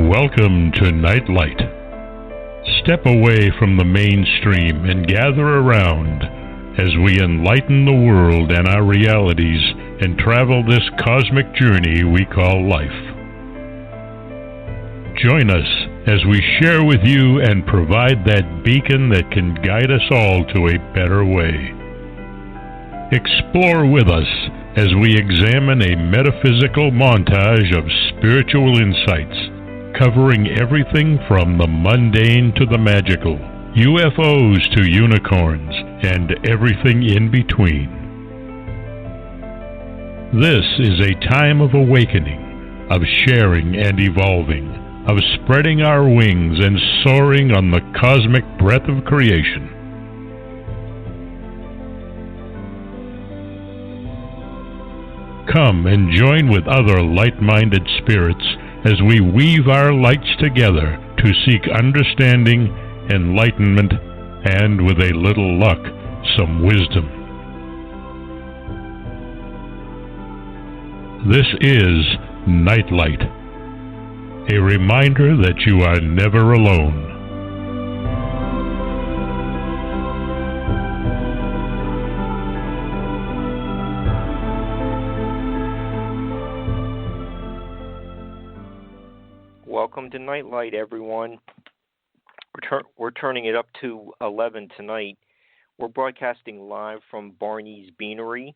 Welcome to Nightlight. Step away from the mainstream and gather around as we enlighten the world and our realities and travel this cosmic journey we call life. Join us as we share with you and provide that beacon that can guide us all to a better way. Explore with us as we examine a metaphysical montage of spiritual insights, covering everything from the mundane to the magical, UFOs to unicorns, and everything in between. This is a time of awakening, of sharing and evolving, of spreading our wings and soaring on the cosmic breath of creation. Come and join with other light-minded spirits as we weave our lights together to seek understanding, enlightenment, and, with a little luck, some wisdom. This is Nightlight, a reminder that you are never alone. Welcome to Nightlight, everyone. We're turning it up to 11 tonight. We're broadcasting live from Barney's Beanery.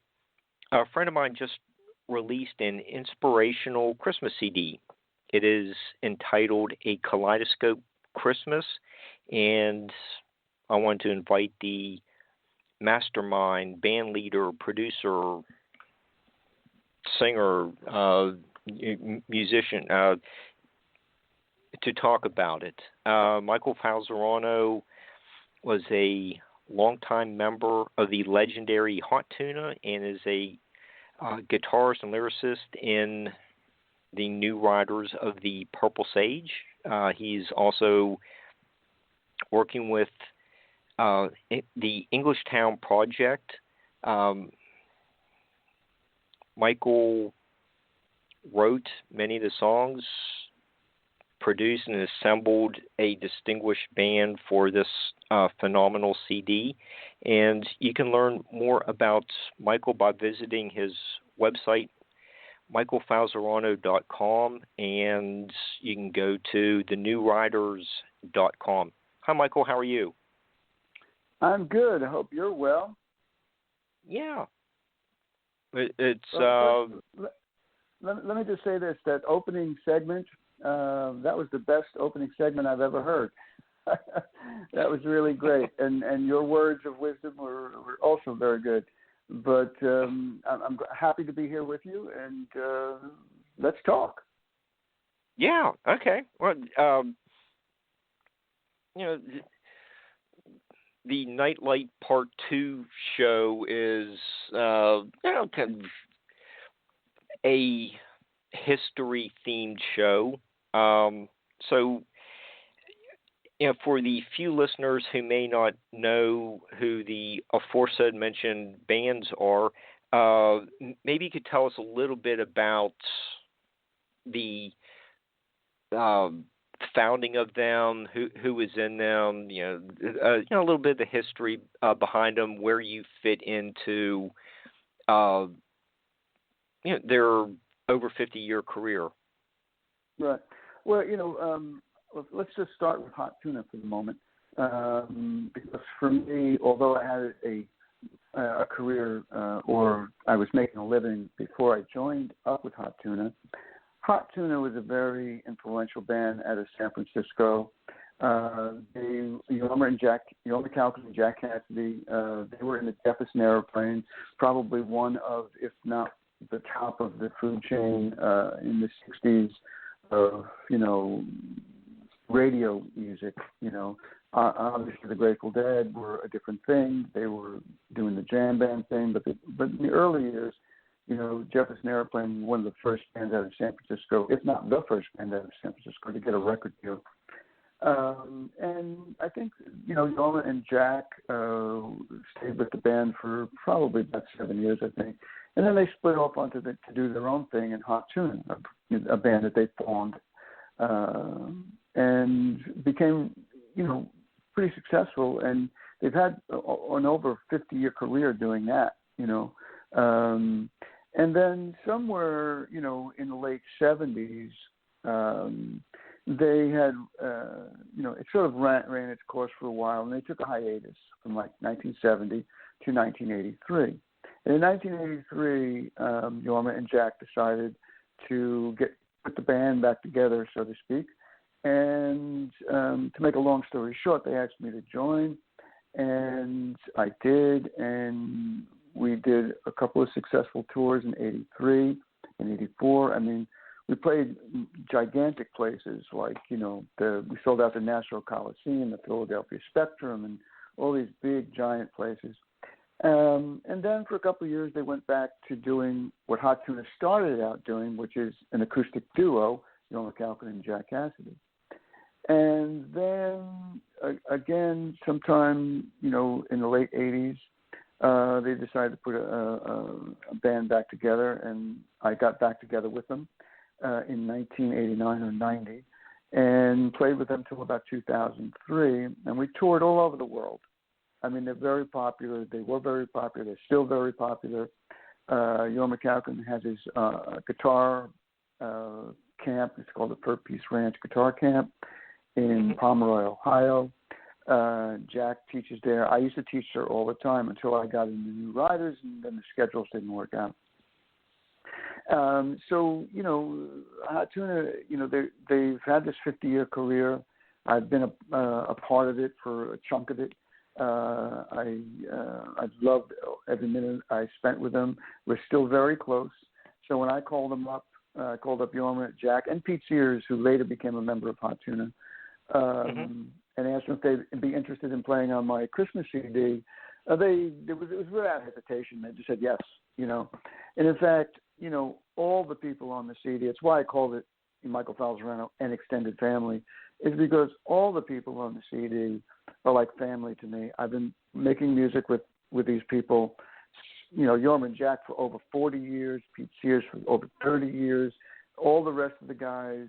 A friend of mine just released an inspirational Christmas CD. It is entitled A Kaleidoscope Christmas, and I want to invite the mastermind, band leader, producer, singer, musician, to talk about it. Michael Falzarano was a longtime member of the legendary Hot Tuna and is a guitarist and lyricist in the New Riders of the Purple Sage. He's also working with the English Town Project. Michael wrote many of the songs, produced and assembled a distinguished band for this phenomenal CD. And you can learn more about Michael by visiting his website, michaelfalzarano.com, and you can go to thenewriders.com. Hi, Michael. How are you? I'm good. I hope you're well. Yeah. Let me just say this, that opening segment, that was the best opening segment I've ever heard. That was really great. And your words of wisdom were also very good. But I'm happy to be here with you, and let's talk. Yeah, okay. Well, the Nightlight Part 2 show is, kind of a history-themed show. So, for the few listeners who may not know who the aforesaid mentioned bands are, maybe you could tell us a little bit about the founding of them, who was in them, a little bit of the history behind them, where you fit into, their over 50-year career. Right. Well, let's just start with Hot Tuna for the moment, because for me, although I had a career or I was making a living before I joined up with Hot Tuna, Hot Tuna was a very influential band out of San Francisco. Yomer Calkin and Jack Cassidy, they were in the Jefferson Airplane, probably one of, if not the top of the food chain in the 60s of, radio music. Obviously the Grateful Dead were a different thing. They were doing the jam band thing, but in the early years, Jefferson Airplane, one of the first bands out of San Francisco, if not the first band out of San Francisco to get a record deal. And I think, Yomer and Jack stayed with the band for probably about 7 years, I think. And then they split off to do their own thing in Hot Tuna, a band that they formed and became, pretty successful. And they've had an over 50-year career doing that, And then somewhere, in the late 70s, they had, it sort of ran its course for a while, and they took a hiatus from like 1970 to 1983. And in 1983, Jorma and Jack decided to put the band back together, so to speak. And to make a long story short, they asked me to join, and I did. And we did a couple of successful tours in 83 and 84. I mean, we played gigantic places like, we sold out the Nassau Coliseum, the Philadelphia Spectrum, and all these big, giant places. And then for a couple of years, they went back to doing what Hot Tuna started out doing, which is an acoustic duo, Jorma Kaukonen and Jack Cassidy. And then, again, sometime, in the late 80s, they decided to put a band back together, and I got back together with them in 1989 or 90 and played with them until about 2003. And we toured all over the world. I mean, they're very popular. They were very popular. They're still very popular. Jorma Kaukonen has his guitar camp. It's called the Permeating Ranch Guitar Camp in Pomeroy, Ohio. Jack teaches there. I used to teach there all the time until I got into New Riders, and then the schedules didn't work out. So, Hot Tuna, they've had this 50-year career. I've been a part of it for a chunk of it. I've loved every minute I spent with them. We're still very close. So when I called them up, I called up Jorma, Jack, and Pete Sears, who later became a member of Hot Tuna, and asked them if they'd be interested in playing on my Christmas CD. It was without hesitation. They just said yes, And in fact, all the people on the CD, it's why I called it Michael Falzarano and Extended Family, is because all the people on the CD are like family to me. I've been making music with these people, Jorma and Jack for over 40 years, Pete Sears for over 30 years, all the rest of the guys,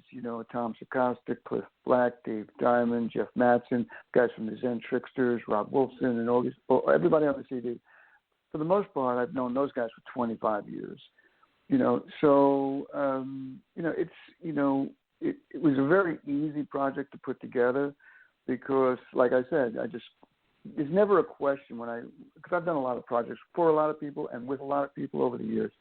Tom Sakostic, Cliff Black, Dave Diamond, Jeff Mattson, guys from the Zen Tricksters, Rob Wolfson, and everybody on the CD. For the most part, I've known those guys for 25 years. So it was a very easy project to put together because, like I said, there's never a question because I've done a lot of projects for a lot of people and with a lot of people over the years.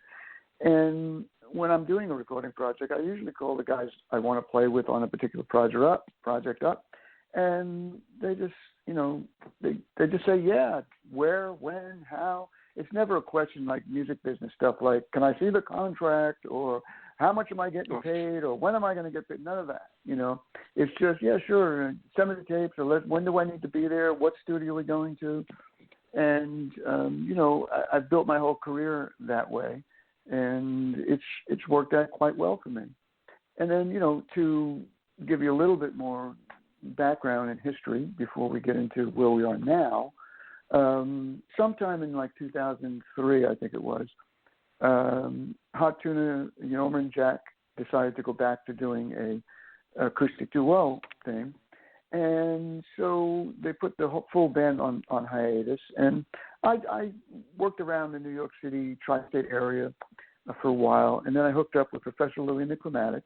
And when I'm doing a recording project, I usually call the guys I want to play with on a particular project up, and they just, they just say, yeah, where, when, how. It's never a question like music business stuff like, can I see the contract, or how much am I getting paid, or when am I going to get paid? None of that, It's just, yeah, sure, send me the tapes, or when do I need to be there? What studio are we going to? And, I've built my whole career that way, and it's worked out quite well for me. And then, to give you a little bit more background and history before we get into where we are now, sometime in like 2003, I think it was, Hot Tuna, Jorma and Jack decided to go back to doing a acoustic duo thing. And so they put the full band on hiatus. And I worked around the New York City tri-state area for a while. And then I hooked up with Professor Louis and the Chromatics.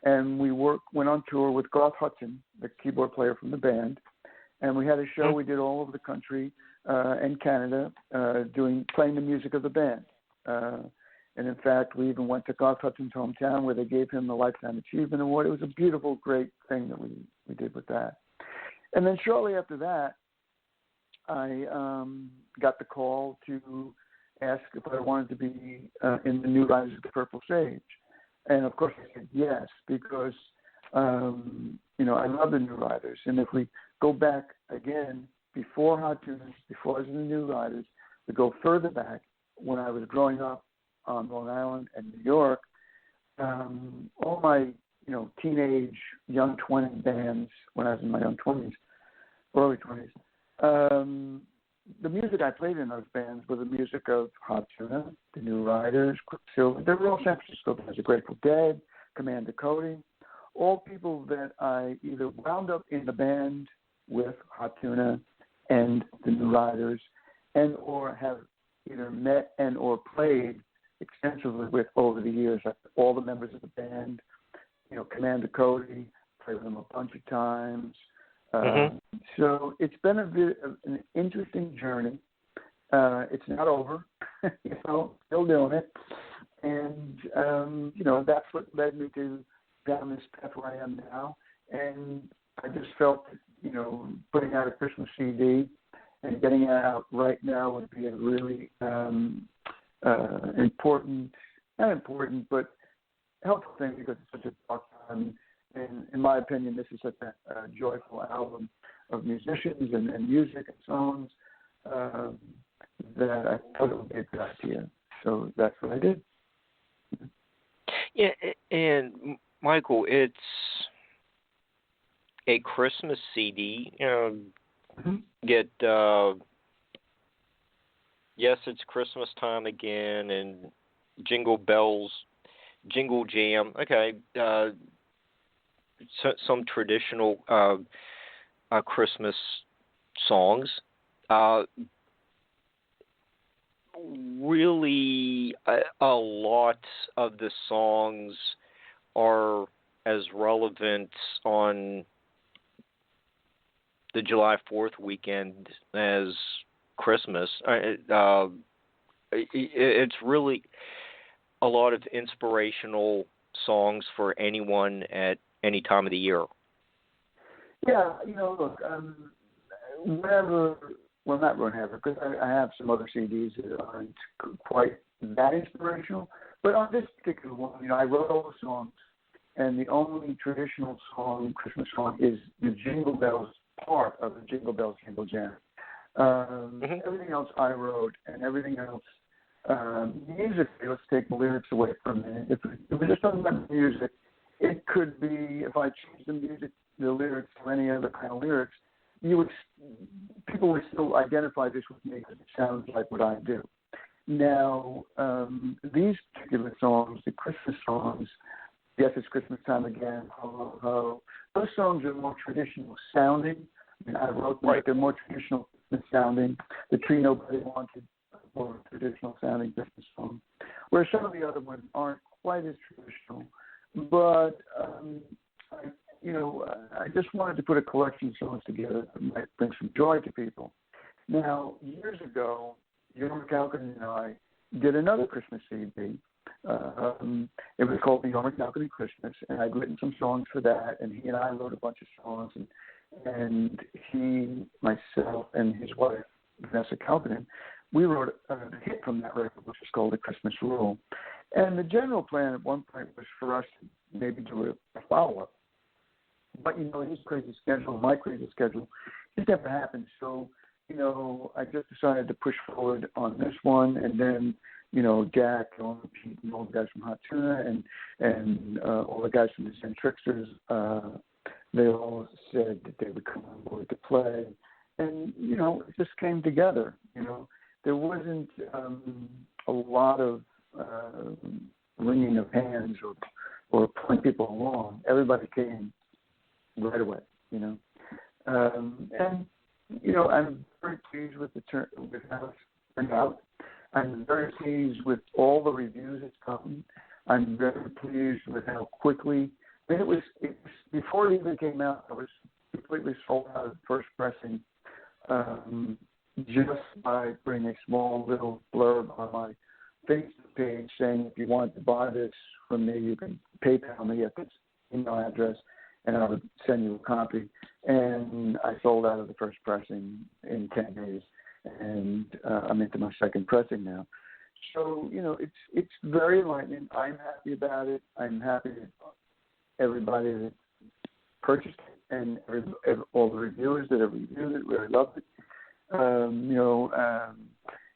And we went on tour with Garth Hudson, the keyboard player from the band. And we had a show we did all over the country and Canada playing the music of the band. And in fact, we even went to Garth Hudson's hometown where they gave him the Lifetime Achievement Award. It was a beautiful, great thing that we did with that. And then shortly after that, I got the call to ask if I wanted to be in the New Riders of the Purple Sage. And of course I said yes, because, I love the New Riders. And if we go back again, before Hot Tuna, before I was in the New Riders, we go further back when I was growing up on Long Island and New York, all my, teenage, young 20 bands when I was in my young 20s, early 20s, the music I played in those bands was the music of Hot Tuna, the New Riders, Quicksilver. They were all San Francisco bands, the Grateful Dead, Commander Cody, all people that I either wound up in the band with, Hot Tuna and the New Riders, and or have either met and or played extensively with over the years, like all the members of the band. Commander Cody, played with him a bunch of times. So it's been an interesting journey. It's not over, still doing it. And, that's what led me down this path where I am now. And I just felt, putting out a Christmas CD and getting it out right now would be a really not important, but helpful thing, because it's such a dark time. And in my opinion, this is such a joyful album of musicians and music and songs that I thought it would be a good idea. So that's what I did. Yeah, and Michael, it's a Christmas CD. Get yes, it's Christmas time again, and Jingle Bells, Jingle Jam. Okay, some traditional Christmas songs. Really, a lot of the songs are as relevant on the July 4th weekend as Christmas. It's really a lot of inspirational songs for anyone at any time of the year. Yeah, look, not whenever, because I have some other CDs that aren't quite that inspirational. But on this particular one, I wrote all the songs, and the only traditional Christmas song, is the Jingle Bells part of the Jingle Bells Jingle Jam. Everything else I wrote, and everything else musically, let's take the lyrics away for a minute. If we're just talking about music, it could be, if I change the lyrics to any other kind of lyrics, people would still identify this with me because it sounds like what I do. Now, these particular songs, the Christmas songs, Yes, It's Christmas Time Again, Ho, Ho, Ho, those songs are more traditional sounding. I wrote them, but they're more traditional sounding. The Tree Nobody Wanted, more traditional sounding Christmas song. Whereas some of the other ones aren't quite as traditional. But, I just wanted to put a collection of songs together that might bring some joy to people. Now, years ago, Jorma Kaukonen and I did another Christmas CD. It was called the Jorma Kaukonen Christmas, and I'd written some songs for that, and he and I wrote a bunch of songs, and he, myself, and his wife, Vanessa Kaukonen, we wrote a hit from that record, which is called The Christmas Rule. And the general plan at one point was for us to maybe do a follow-up. But, his crazy schedule, my crazy schedule, it never happened. So, I just decided to push forward on this one. And then, Jack, Pete, and all the guys from Hot Tuna and all the guys from the Zen Tricksters, they all said that they would come on board to play. And, it just came together. There wasn't a lot of wringing of hands or pulling people along. Everybody came right away, and I'm very pleased with with how it's turned out. I'm very pleased with all the reviews it's gotten. I'm very pleased with how quickly. It was before it even came out. I was completely sold out of the first pressing, just by putting a small little blurb on my Facebook page saying, if you want to buy this from me, you can PayPal me at this email address, and I would send you a copy. And I sold out of the first pressing in 10 days, and I'm into my second pressing now. So, it's very enlightening. I'm happy about it. I'm happy that everybody that purchased it and all the reviewers that have reviewed it really loved it.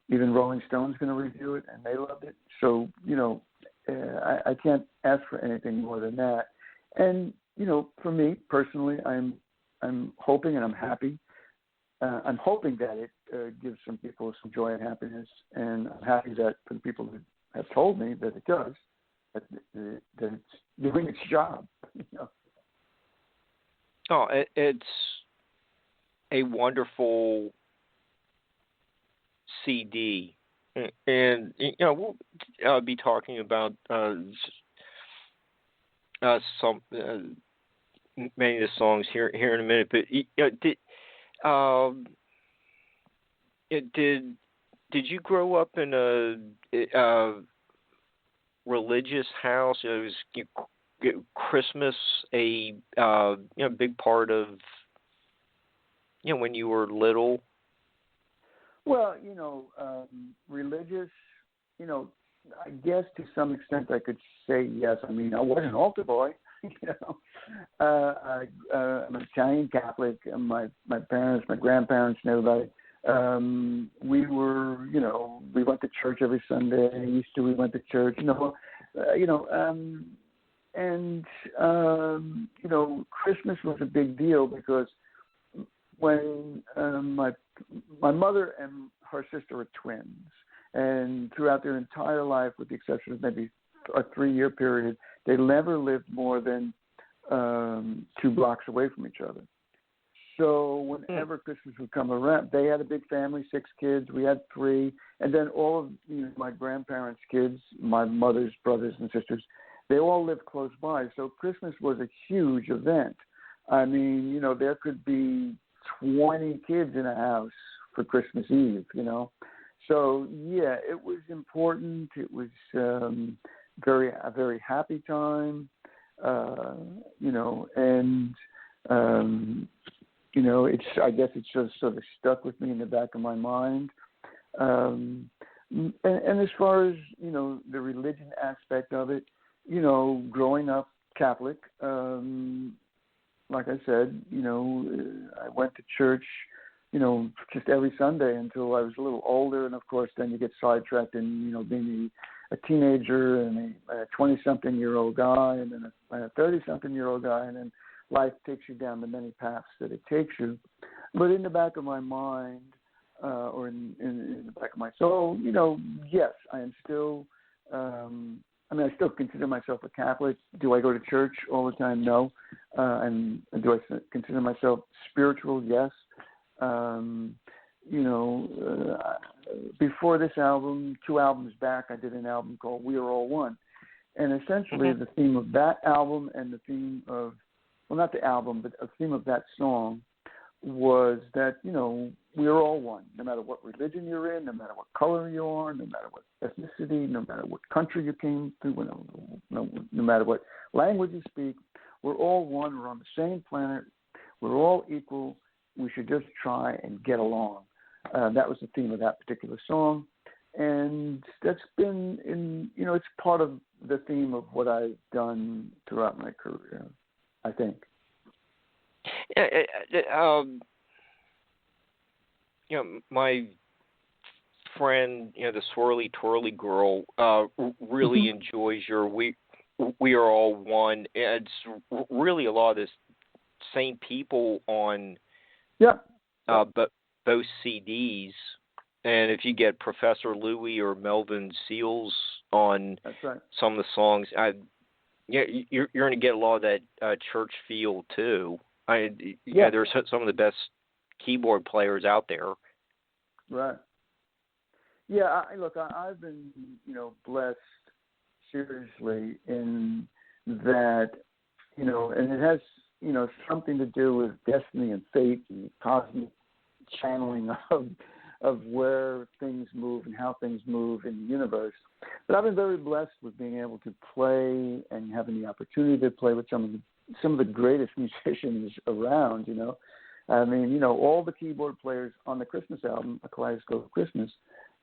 Even Rolling Stone's going to review it, and they loved it. So, I can't ask for anything more than that. And, for me personally, I'm hoping and I'm happy. I'm hoping that it gives some people some joy and happiness, and I'm happy that for the people that have told me that it does, that it's doing its job. Oh, it's a wonderful CD, and we'll be talking about some many of the songs here in a minute. But did you grow up in a religious house? It was Christmas a big part of when you were little? Well, religious, I guess to some extent I could say yes. I mean, I was an altar boy, I'm Italian Catholic, and my parents, my grandparents, and everybody. We were, we went to church every Sunday. Easter, we went to church. Christmas was a big deal because when my mother and her sister were twins, and throughout their entire life, with the exception of maybe a 3-year period, they never lived more than 2 blocks away from each other. So whenever Christmas would come around, they had a big family, 6 kids. We had 3, and then all of my grandparents' kids, my mother's brothers and sisters, they all lived close by. So Christmas was a huge event. I mean, there could be 20 kids in a house for Christmas Eve. So yeah, it was important. It was a very happy time. I guess it's just sort of stuck with me in the back of my mind. And as far as, the religion aspect of it, growing up Catholic, like I said, I went to church, just every Sunday until I was a little older. And of course, then you get sidetracked in, being a teenager and a 20-something-year-old guy and then a 30-something-year-old guy, and then life takes you down the many paths that it takes you. But in the back of my mind, or in the back of my soul, yes, I am still, I still consider myself a Catholic. Do I go to church all the time? No. And do I consider myself spiritual? Yes. Before this album, 2 albums back, I did an album called We Are All One. And essentially the theme of that album and the theme of, well, not the album, but a theme of that song was that, we are all one. No matter what religion you're in, no matter what color you are, no matter what ethnicity, no matter what country you came to, no matter what language you speak, we're all one. We're on the same planet. We're all equal. We should just try and get along. That was the theme of that particular song. And that's been it's part of the theme of what I've done throughout my career, I think. My friend, the swirly twirly girl, really enjoys your We Are All One. It's really a lot of the same people on but both CDs. And if you get Professor Louie or Melvin Seals on some of the songs, you're going to get a lot of that church feel too. There's some of the best keyboard players out there. Right. Yeah. I've been, blessed seriously in that, and it has, something to do with destiny and fate and cosmic channeling of where things move and how things move in the universe. But I've been very blessed with being able to play and having the opportunity to play with some of the greatest musicians around, all the keyboard players on the Christmas album, A Kaleidoscope Christmas,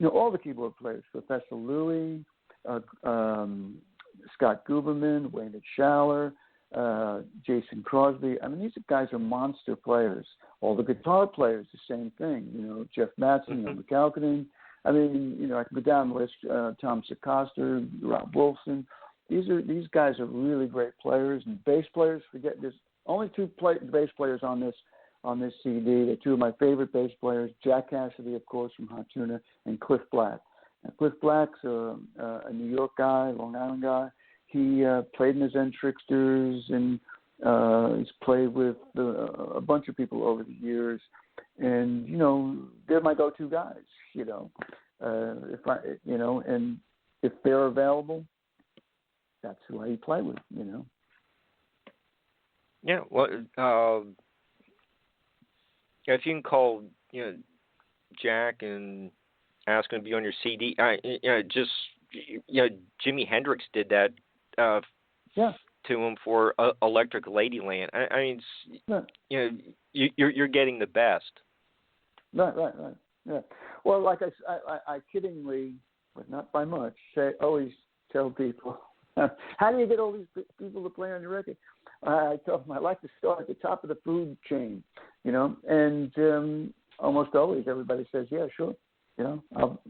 all the keyboard players, Professor Louie, Scott Guberman, Wayne Schaller, Jason Crosby. These guys are monster players. All the guitar players, the same thing. Jeff Mattson, McAlkin. I can go down the list. Tom Secoster, Rob Wolfson. These guys are really great players. And bass players, there's only 2 bass players on this CD. They're 2 of my favorite bass players. Jack Cassidy, of course, from Hot Tuna, and Cliff Black. Now, Cliff Black's a New York guy, Long Island guy. He played in the Zen Tricksters and He's played with a bunch of people over the years, and they're my go-to guys. And if they're available, that's who I play with. Yeah. Well, if you can call, Jack and ask him to be on your CD, Jimi Hendrix did that. To him for Electric Ladyland. I mean, you're getting the best. Right. Yeah. Well, like I kiddingly, but not by much, always tell people, how do you get all these people to play on your record? I tell them I like to start at the top of the food chain, and almost always everybody says, yeah, sure,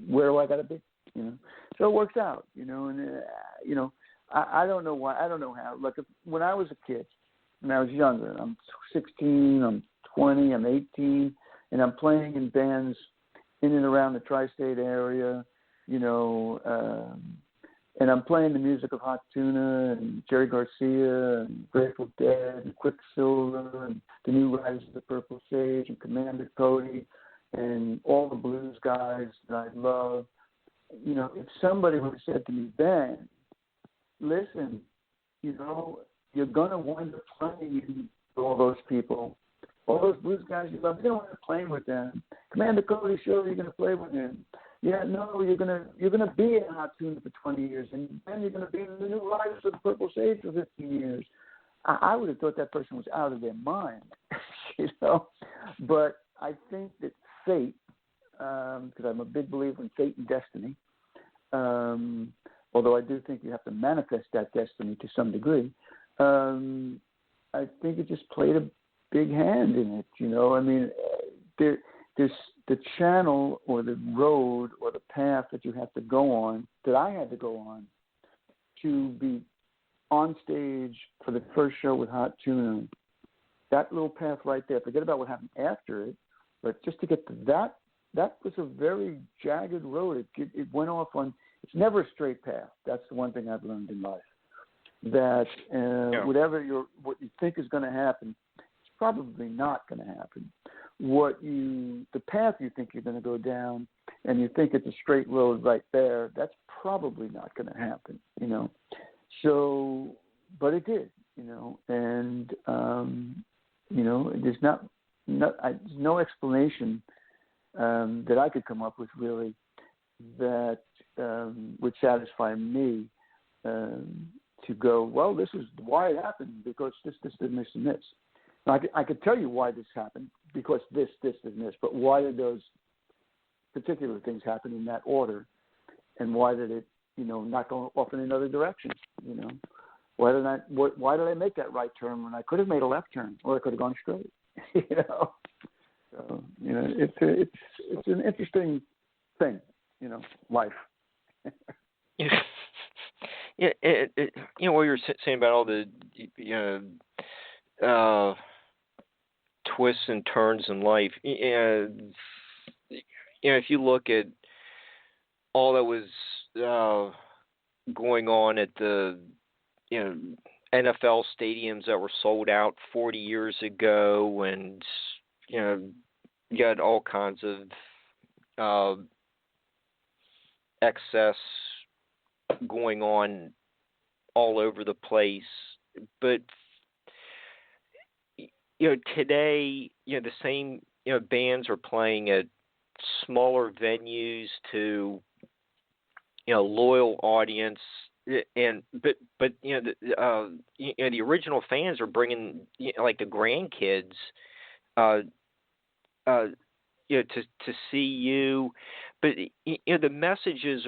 where do I got to be, So it works out, and I don't know why. I don't know how. Look, when I was a kid, when I was younger, I'm 16, I'm 20, I'm 18, and I'm playing in bands in and around the tri-state area, and I'm playing the music of Hot Tuna and Jerry Garcia and Grateful Dead and Quicksilver and the New Riders of the Purple Sage and Commander Cody and all the blues guys that I love. If somebody would have said to me, Ben, listen, you're going to wind up playing with all those people, all those blues guys you love. You don't want to play with them. Commander Cody, sure, you're going to play with him. Yeah, no, you're gonna be in Hot Tuna for 20 years, and then you're going to be in the New Riders of the Purple Sage for 15 years. I would have thought that person was out of their mind, But I think that fate, because I'm a big believer in fate and destiny, although I do think you have to manifest that destiny to some degree, I think it just played a big hand in it. I mean, there's the channel or the road or the path that you have to go on, that I had to go on, to be on stage for the first show with Hot Tuna. That little path right there, forget about what happened after it, but just to get to that was a very jagged road. It went off on, it's never a straight path. That's the one thing I've learned in life. That what you think is going to happen, it's probably not going to happen. The path you think you're going to go down, and you think it's a straight road right there, that's probably not going to happen, So, but it did, and there's there's no explanation that I could come up with really that would satisfy me to go, well, this is why it happened, because this, and this, and this. Now, I could tell you why this happened, because this, and this, but why did those particular things happen in that order, and why did it, not go off in another direction, Why did I make that right turn when I could have made a left turn, or I could have gone straight, So, it's an interesting thing, life. Yeah, what you're saying about all the, twists and turns in life. If you look at all that was going on at the, NFL stadiums that were sold out 40 years ago, and you got all kinds of excess going on all over the place. But today, the same bands are playing at smaller venues to loyal audience, but the original fans are bringing like the grandkids to see you, but the messages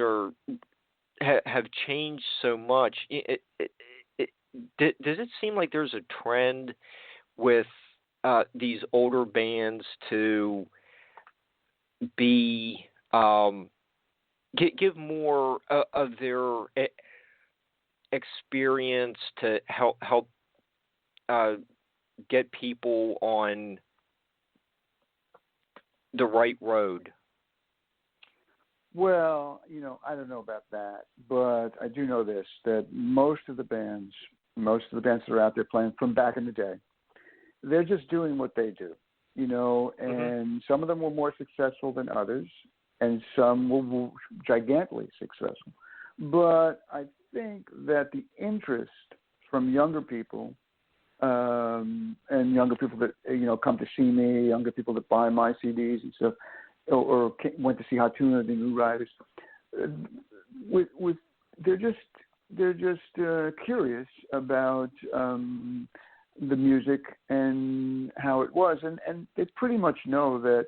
have changed so much. Does it seem like there's a trend with these older bands to be give more of their experience to help get people on the right road? Well, I don't know about that, but I do know this, that most of the bands most of the bands that are out there playing from back in the day, they're just doing what they do, and some of them were more successful than others, and some were gigantically successful. But I think that the interest from younger people, and younger people that, come to see me, younger people that buy my CDs and stuff, or went to see Tuna, the New Riders, they're just curious about the music and how it was, and they pretty much know that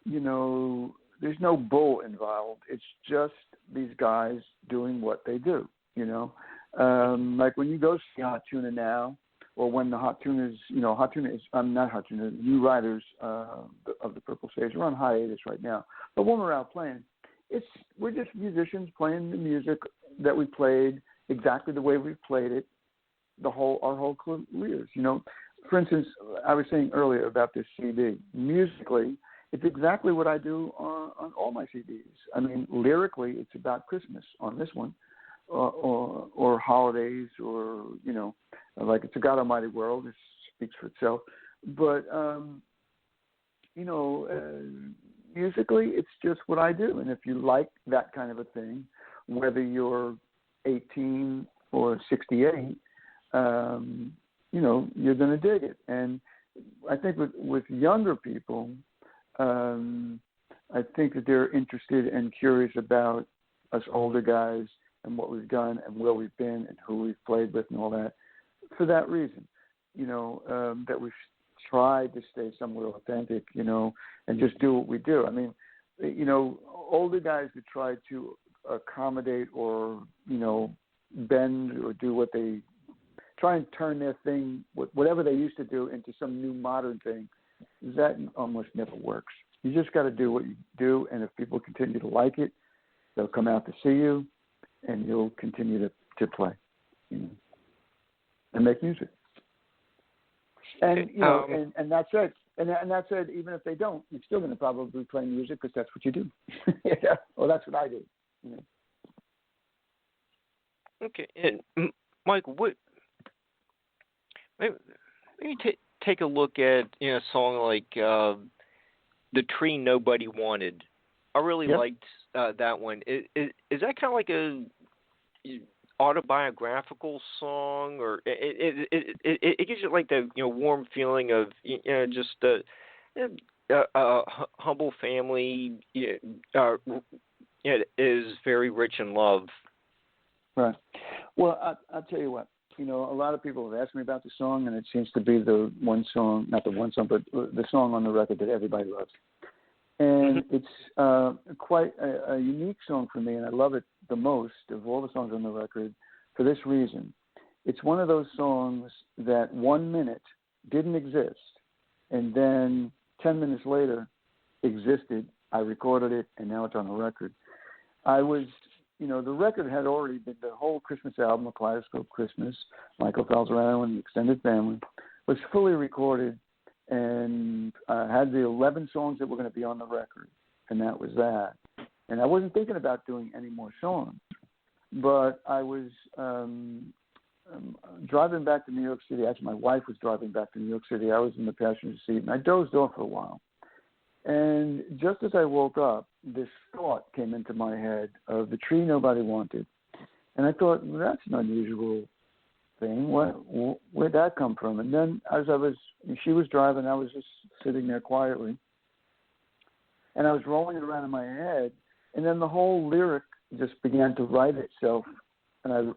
there's no bull involved. It's just these guys doing what they do. Like when you go see Tuna now, or when the Tunas, New Riders of the Purple Sage are on hiatus right now. But when we're out playing, we're just musicians playing the music that we played exactly the way we played it our whole careers. For instance, I was saying earlier about this CD. Musically, it's exactly what I do on all my CDs. I mean, lyrically, it's about Christmas on this one, or holidays, or like It's a God Almighty World. It speaks for itself. But musically, it's just what I do. And if you like that kind of a thing, whether you're 18 or 68, you're going to dig it. And I think with younger people, I think that they're interested and curious about us older guys and what we've done and where we've been and who we've played with and all that. For that reason, that we've tried to stay somewhat authentic, and just do what we do. I mean, older guys that try to accommodate or, bend or do what they try and turn their thing, whatever they used to do, into some new modern thing, that almost never works. You just got to do what you do, and if people continue to like it, they'll come out to see you, and you'll continue to play, and make music. And and that's it. And that said, even if they don't, you're still going to probably play music because that's what you do. Yeah. Well, that's what I do. Okay, and Michael, maybe take a look at a song like "The Tree Nobody Wanted." I really liked that one. Is that kind of like a autobiographical song, or it gives you like the warm feeling of just a humble family is very rich in love. Right. Well, I'll tell you what. A lot of people have asked me about the song, and it seems to be the one song, not the one song, but the song on the record that everybody loves. And it's quite a unique song for me, and I love it the most of all the songs on the record for this reason. It's one of those songs that 1 minute didn't exist, and then 10 minutes later existed. I recorded it, and now it's on the record. The record had already been, the whole Christmas album, Kaleidoscope Christmas, Michael Falzarano and the extended family, was fully recorded and had the 11 songs that were going to be on the record, and that was that. And I wasn't thinking about doing any more songs, but I was driving back to New York City. Actually, my wife was driving back to New York City. I was in the passenger seat, and I dozed off for a while. And just as I woke up, this thought came into my head of The Tree Nobody Wanted. And I thought, well, that's an unusual thing. Where'd that come from? And then she was driving, I was just sitting there quietly. And I was rolling it around in my head. And then the whole lyric just began to write itself. And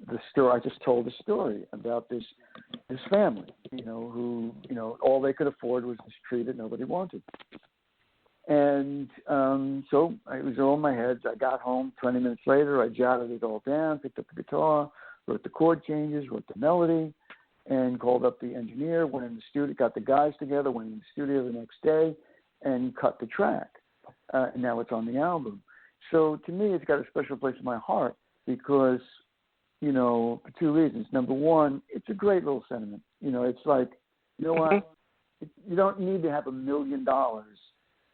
the story, I just told a story about this family, who, all they could afford was this tree that nobody wanted. And so it was all in my head. I got home 20 minutes later. I jotted it all down, picked up the guitar, wrote the chord changes, wrote the melody, and called up the engineer, went in the studio, got the guys together, went in the studio the next day, and cut the track. And now it's on the album. So to me, it's got a special place in my heart because, for two reasons. Number one, it's a great little sentiment. It's like, what? You don't need to have $1 million or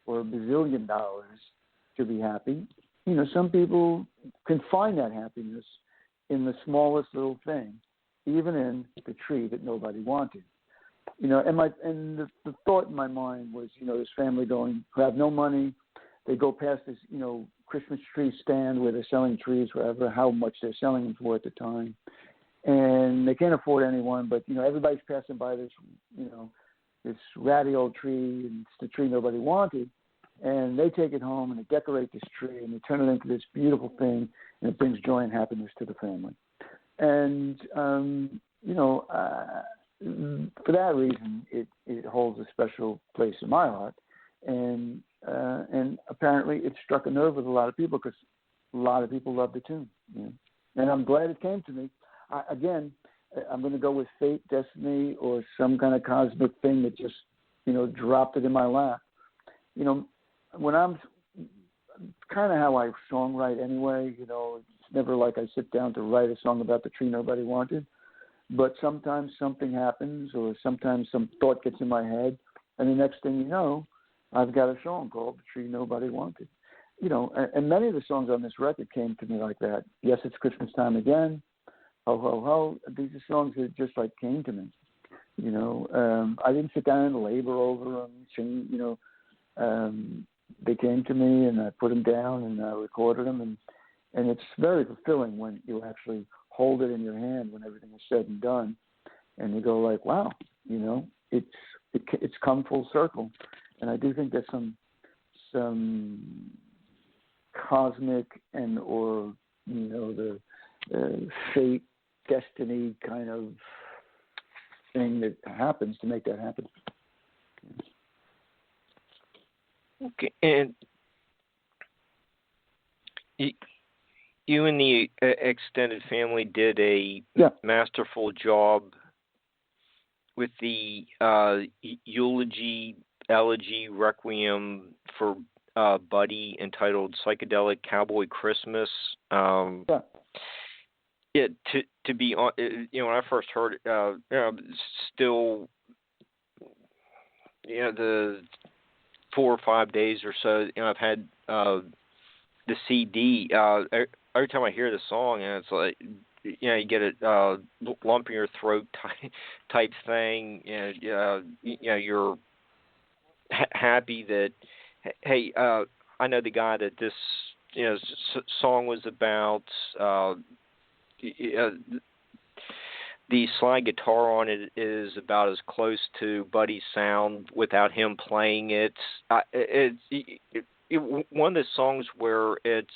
$1 bazillion to be happy. Some people can find that happiness in the smallest little thing, even in the tree that nobody wanted. You know, and the thought in my mind was, you know, this family going who have no money, they go past this, you know, Christmas tree stand where they're selling trees, whatever, how much they're selling them for at the time, and they can't afford anyone, but, you know, everybody's passing by this, you know, this ratty old tree, and it's the tree nobody wanted, and they take it home and they decorate this tree and they turn it into this beautiful thing, and it brings joy and happiness to the family. And, you know, for that reason, it holds a special place in my heart, and apparently it struck a nerve with a lot of people because a lot of people love the tune. You know? And I'm glad it came to me. Again, I'm going to go with fate, destiny, or some kind of cosmic thing that just, you know, dropped it in my lap. You know, when I'm kind of how I songwrite anyway. You know, it's never like I sit down to write a song about the tree nobody wanted. But sometimes something happens, or sometimes some thought gets in my head, and the next thing you know, I've got a song called "The Tree Nobody Wanted." You know, and many of the songs on this record came to me like that. Yes, It's Christmas Time Again. Ho, ho, ho. These are songs that just like came to me. You know, I didn't sit down and labor over them, sing, you know, they came to me and I put them down and I recorded them. And it's very fulfilling when you actually hold it in your hand when everything is said and done. And you go like, wow, you know, it's come full circle. And I do think there's some cosmic and or, you know, the fate, destiny kind of thing that happens to make that happen. Okay, and you and the extended family did a masterful job with the eulogy, elegy, requiem for Buddy entitled "Psychedelic Cowboy Christmas." Yeah, to be on, you know, when I first heard it, you know, still, you know, the 4 or 5 days or so, you know, I've had the CD. Every time I hear the song, and it's like, you know, you get a lump in your throat type thing. And you know, you're happy that, hey, I know the guy that this, you know, song was about. The slide guitar on it is about as close to Buddy's sound without him playing it. It's one of the songs where it's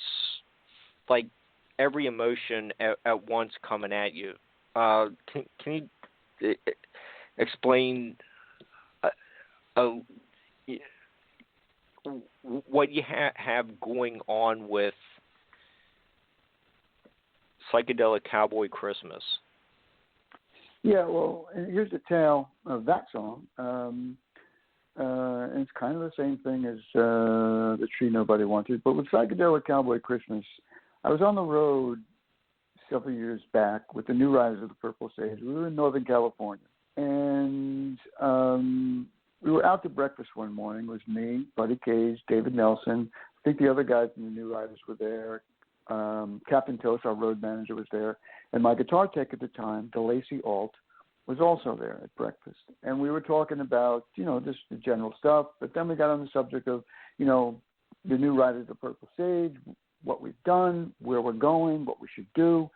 like every emotion at once coming at you. Can you explain what you have going on with Psychedelic Cowboy Christmas? Yeah, well, here's the tale of that song. And it's kind of the same thing as The Tree Nobody Wanted. But with Psychedelic Cowboy Christmas, I was on the road several years back with the New Riders of the Purple Sage. We were in Northern California. And we were out to breakfast one morning. It was me, Buddy Cage, David Nelson. I think the other guys in the New Riders were there. Captain Toast, our road manager, was there. And my guitar tech at the time, DeLacy Alt, was also there at breakfast. And we were talking about, you know, just the general stuff. But then we got on the subject of, you know, the New Riders of the Purple Sage, what we've done, where we're going, what we should do.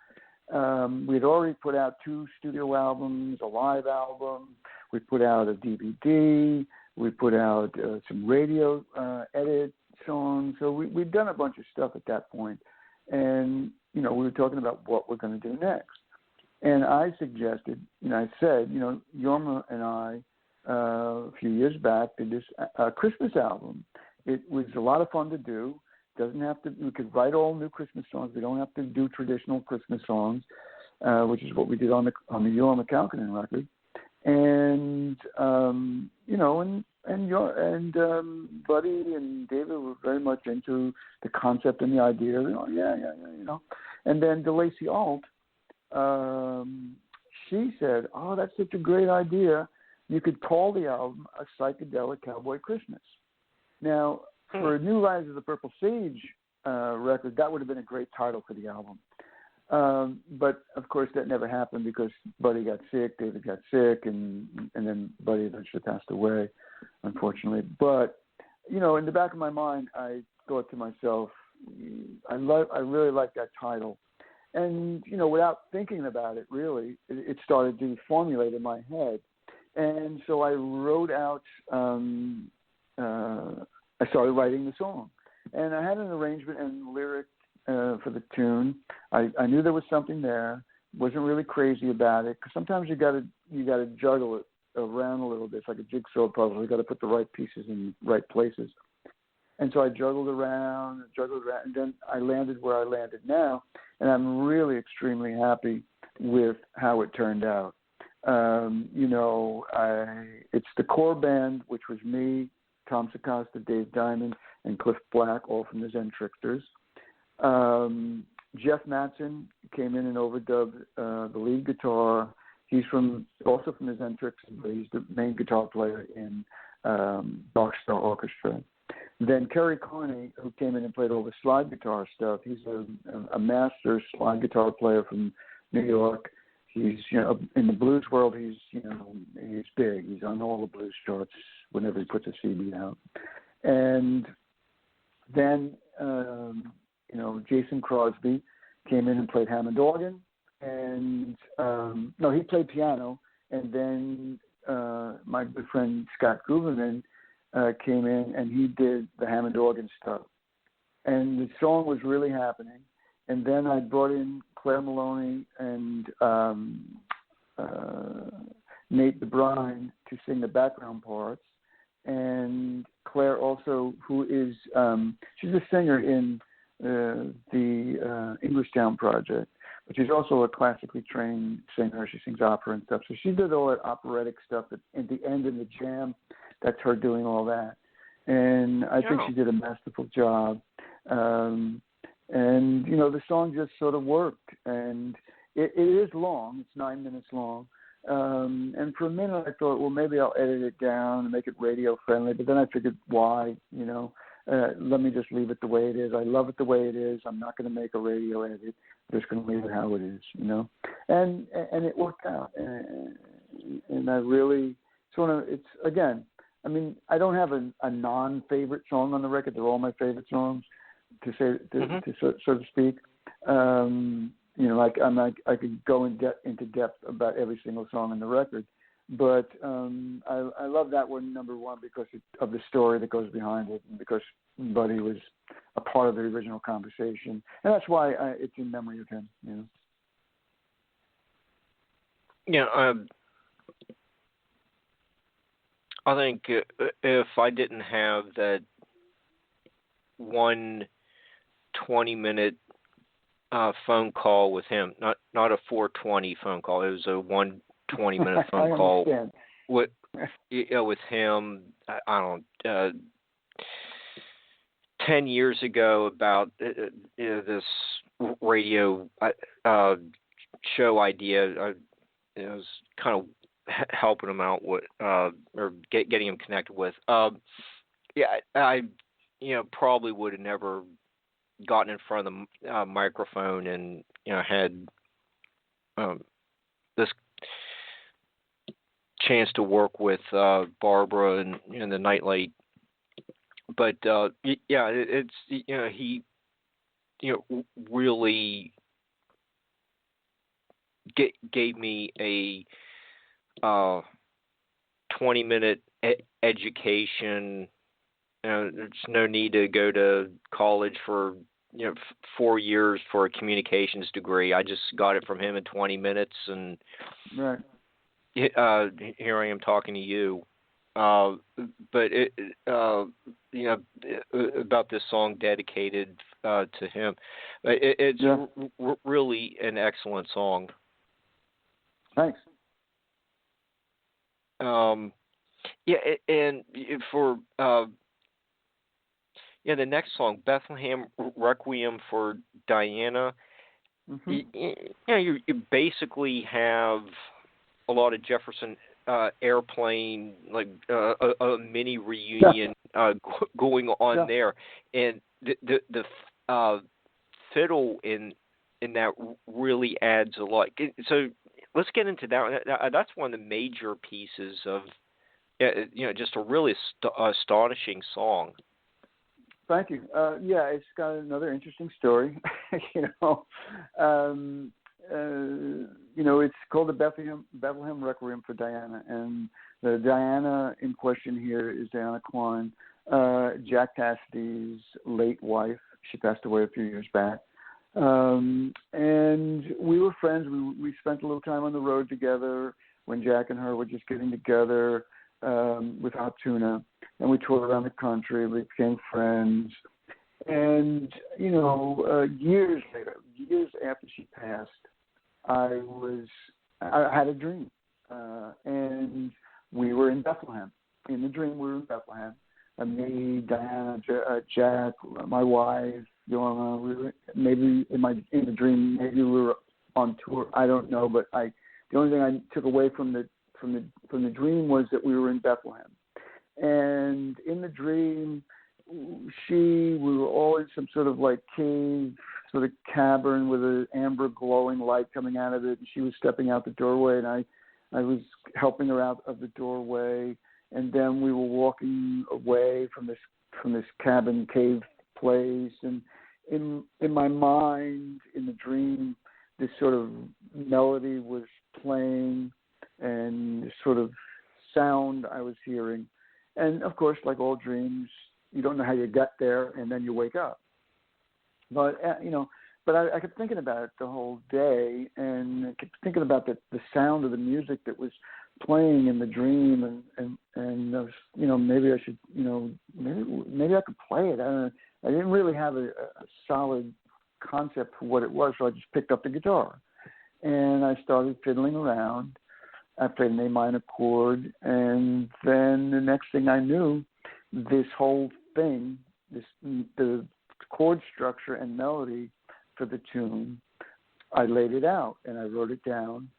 We had already put out 2 studio albums, a live album. We put out a DVD. We put out some radio edit songs. So we'd done a bunch of stuff at that point. And, you know, we were talking about what we're going to do next. And I suggested, you know, I said, you know, Yorma and I, a few years back, did this Christmas album. It was a lot of fun to do. Doesn't have to, we could write all new Christmas songs. We don't have to do traditional Christmas songs, which is what we did on the Yorma Kalkinen record. And, you know, and Buddy and David were very much into the concept and the idea. You know, you know. And then DeLacy Alt, she said, "Oh, that's such a great idea. You could call the album A Psychedelic Cowboy Christmas." Now, for a New Rise of the Purple Sage record, that would have been a great title for the album. But of course that never happened because Buddy got sick, David got sick, and then Buddy eventually passed away, unfortunately. But in the back of my mind, I thought to myself, I really like that title, and without thinking about it, really, it started to formulate in my head, and so I wrote out. I started writing the song, and I had an arrangement and lyric for the tune. I knew there was something there. Wasn't really crazy about it because sometimes you got to juggle it around a little bit. It's like a jigsaw puzzle. You got to put the right pieces in the right places. And so I juggled around, and then I landed where I landed now, and I'm really extremely happy with how it turned out. It's the core band, which was me, Tom Sacosta, Dave Diamond, and Cliff Black, all from the Zen Tricksters. Jeff Mattson came in and overdubbed the lead guitar. He's also from the Zen Tricksters, but he's the main guitar player in Dark Star Orchestra. Then Kerry Carney, who came in and played all the slide guitar stuff. He's a master slide guitar player from New York. He's, in the blues world, he's big. He's on all the blues charts whenever he puts a CD out. And then, Jason Crosby came in and played Hammond organ. And, he played piano. And then my good friend Scott Gruberman came in and he did the Hammond organ stuff. And the song was really happening. And then I brought in Claire Maloney and Nate DeBrine to sing the background parts. And Claire also, who is, she's a singer in the Englishtown Project, but she's also a classically trained singer. She sings opera and stuff. So she did all that operatic stuff at the end in the jam. That's her doing all that. And I think she did a masterful job. And, the song just sort of worked. And it is long. It's 9 minutes long. And for a minute I thought, well, maybe I'll edit it down and make it radio friendly. But then I figured, why? Let me just leave it the way it is. I love it the way it is. I'm not going to make a radio edit. I'm just going to leave it how it is, And it worked out. And I really it's, again, I don't have a non-favorite song on the record. They're all my favorite songs, so to speak. I could go into depth about every single song on the record, but I love that one, number one, because of the story that goes behind it, and because Buddy was a part of the original conversation, and that's why it's in memory of him. I think if I didn't have that 20-minute phone call with him, not a 420 phone call, it was a 20-minute phone call with him. I don't 10 years ago about this radio show idea. I was kind of helping him out with or getting him connected with. I probably would have never gotten in front of the microphone and had this chance to work with Barbara and the Nightlight. But it's he really gave me a 20-minute education. There's no need to go to college for 4 years for a communications degree. I just got it from him in 20 minutes, and right. Here I am talking to you. But about this song dedicated to him, it's really an excellent song. Thanks. And for the next song, Bethlehem, Requiem for Diana. You basically have a lot of Jefferson Airplane, like a mini reunion going on there, and the fiddle in and that really adds a lot. So let's get into that. That's one of the major pieces of, just a really astonishing song. Thank you. It's got another interesting story. It's called the Bethlehem Requiem for Diana, and the Diana in question here is Diana Klein, Jack Cassidy's late wife. She passed away a few years back. And we were friends. We spent a little time on the road together when Jack and her were just getting together without Tuna. And we toured around the country. We became friends. And, years later, years after she passed, I had a dream. And we were in Bethlehem. In the dream, we were in Bethlehem. Me, Diana, Jack, my wife, Yorma. Maybe in the dream, maybe we were on tour. I don't know, but the only thing I took away from the dream was that we were in Bethlehem. And in the dream, we were all in some sort of like cave, sort of cavern with an amber glowing light coming out of it. And she was stepping out the doorway, and I was helping her out of the doorway. And then we were walking away from this cabin cave place. And in my mind, in the dream, this sort of melody was playing, and this sort of sound I was hearing. And of course, like all dreams, you don't know how you get there, and then you wake up. But I kept thinking about it the whole day, and I kept thinking about the sound of the music that was playing in the dream, and I was, maybe I should, maybe I could play it. I didn't really have a solid concept for what it was, so I just picked up the guitar, and I started fiddling around. I played an A minor chord, and then the next thing I knew, this whole thing, the chord structure and melody for the tune, I laid it out and I wrote it down.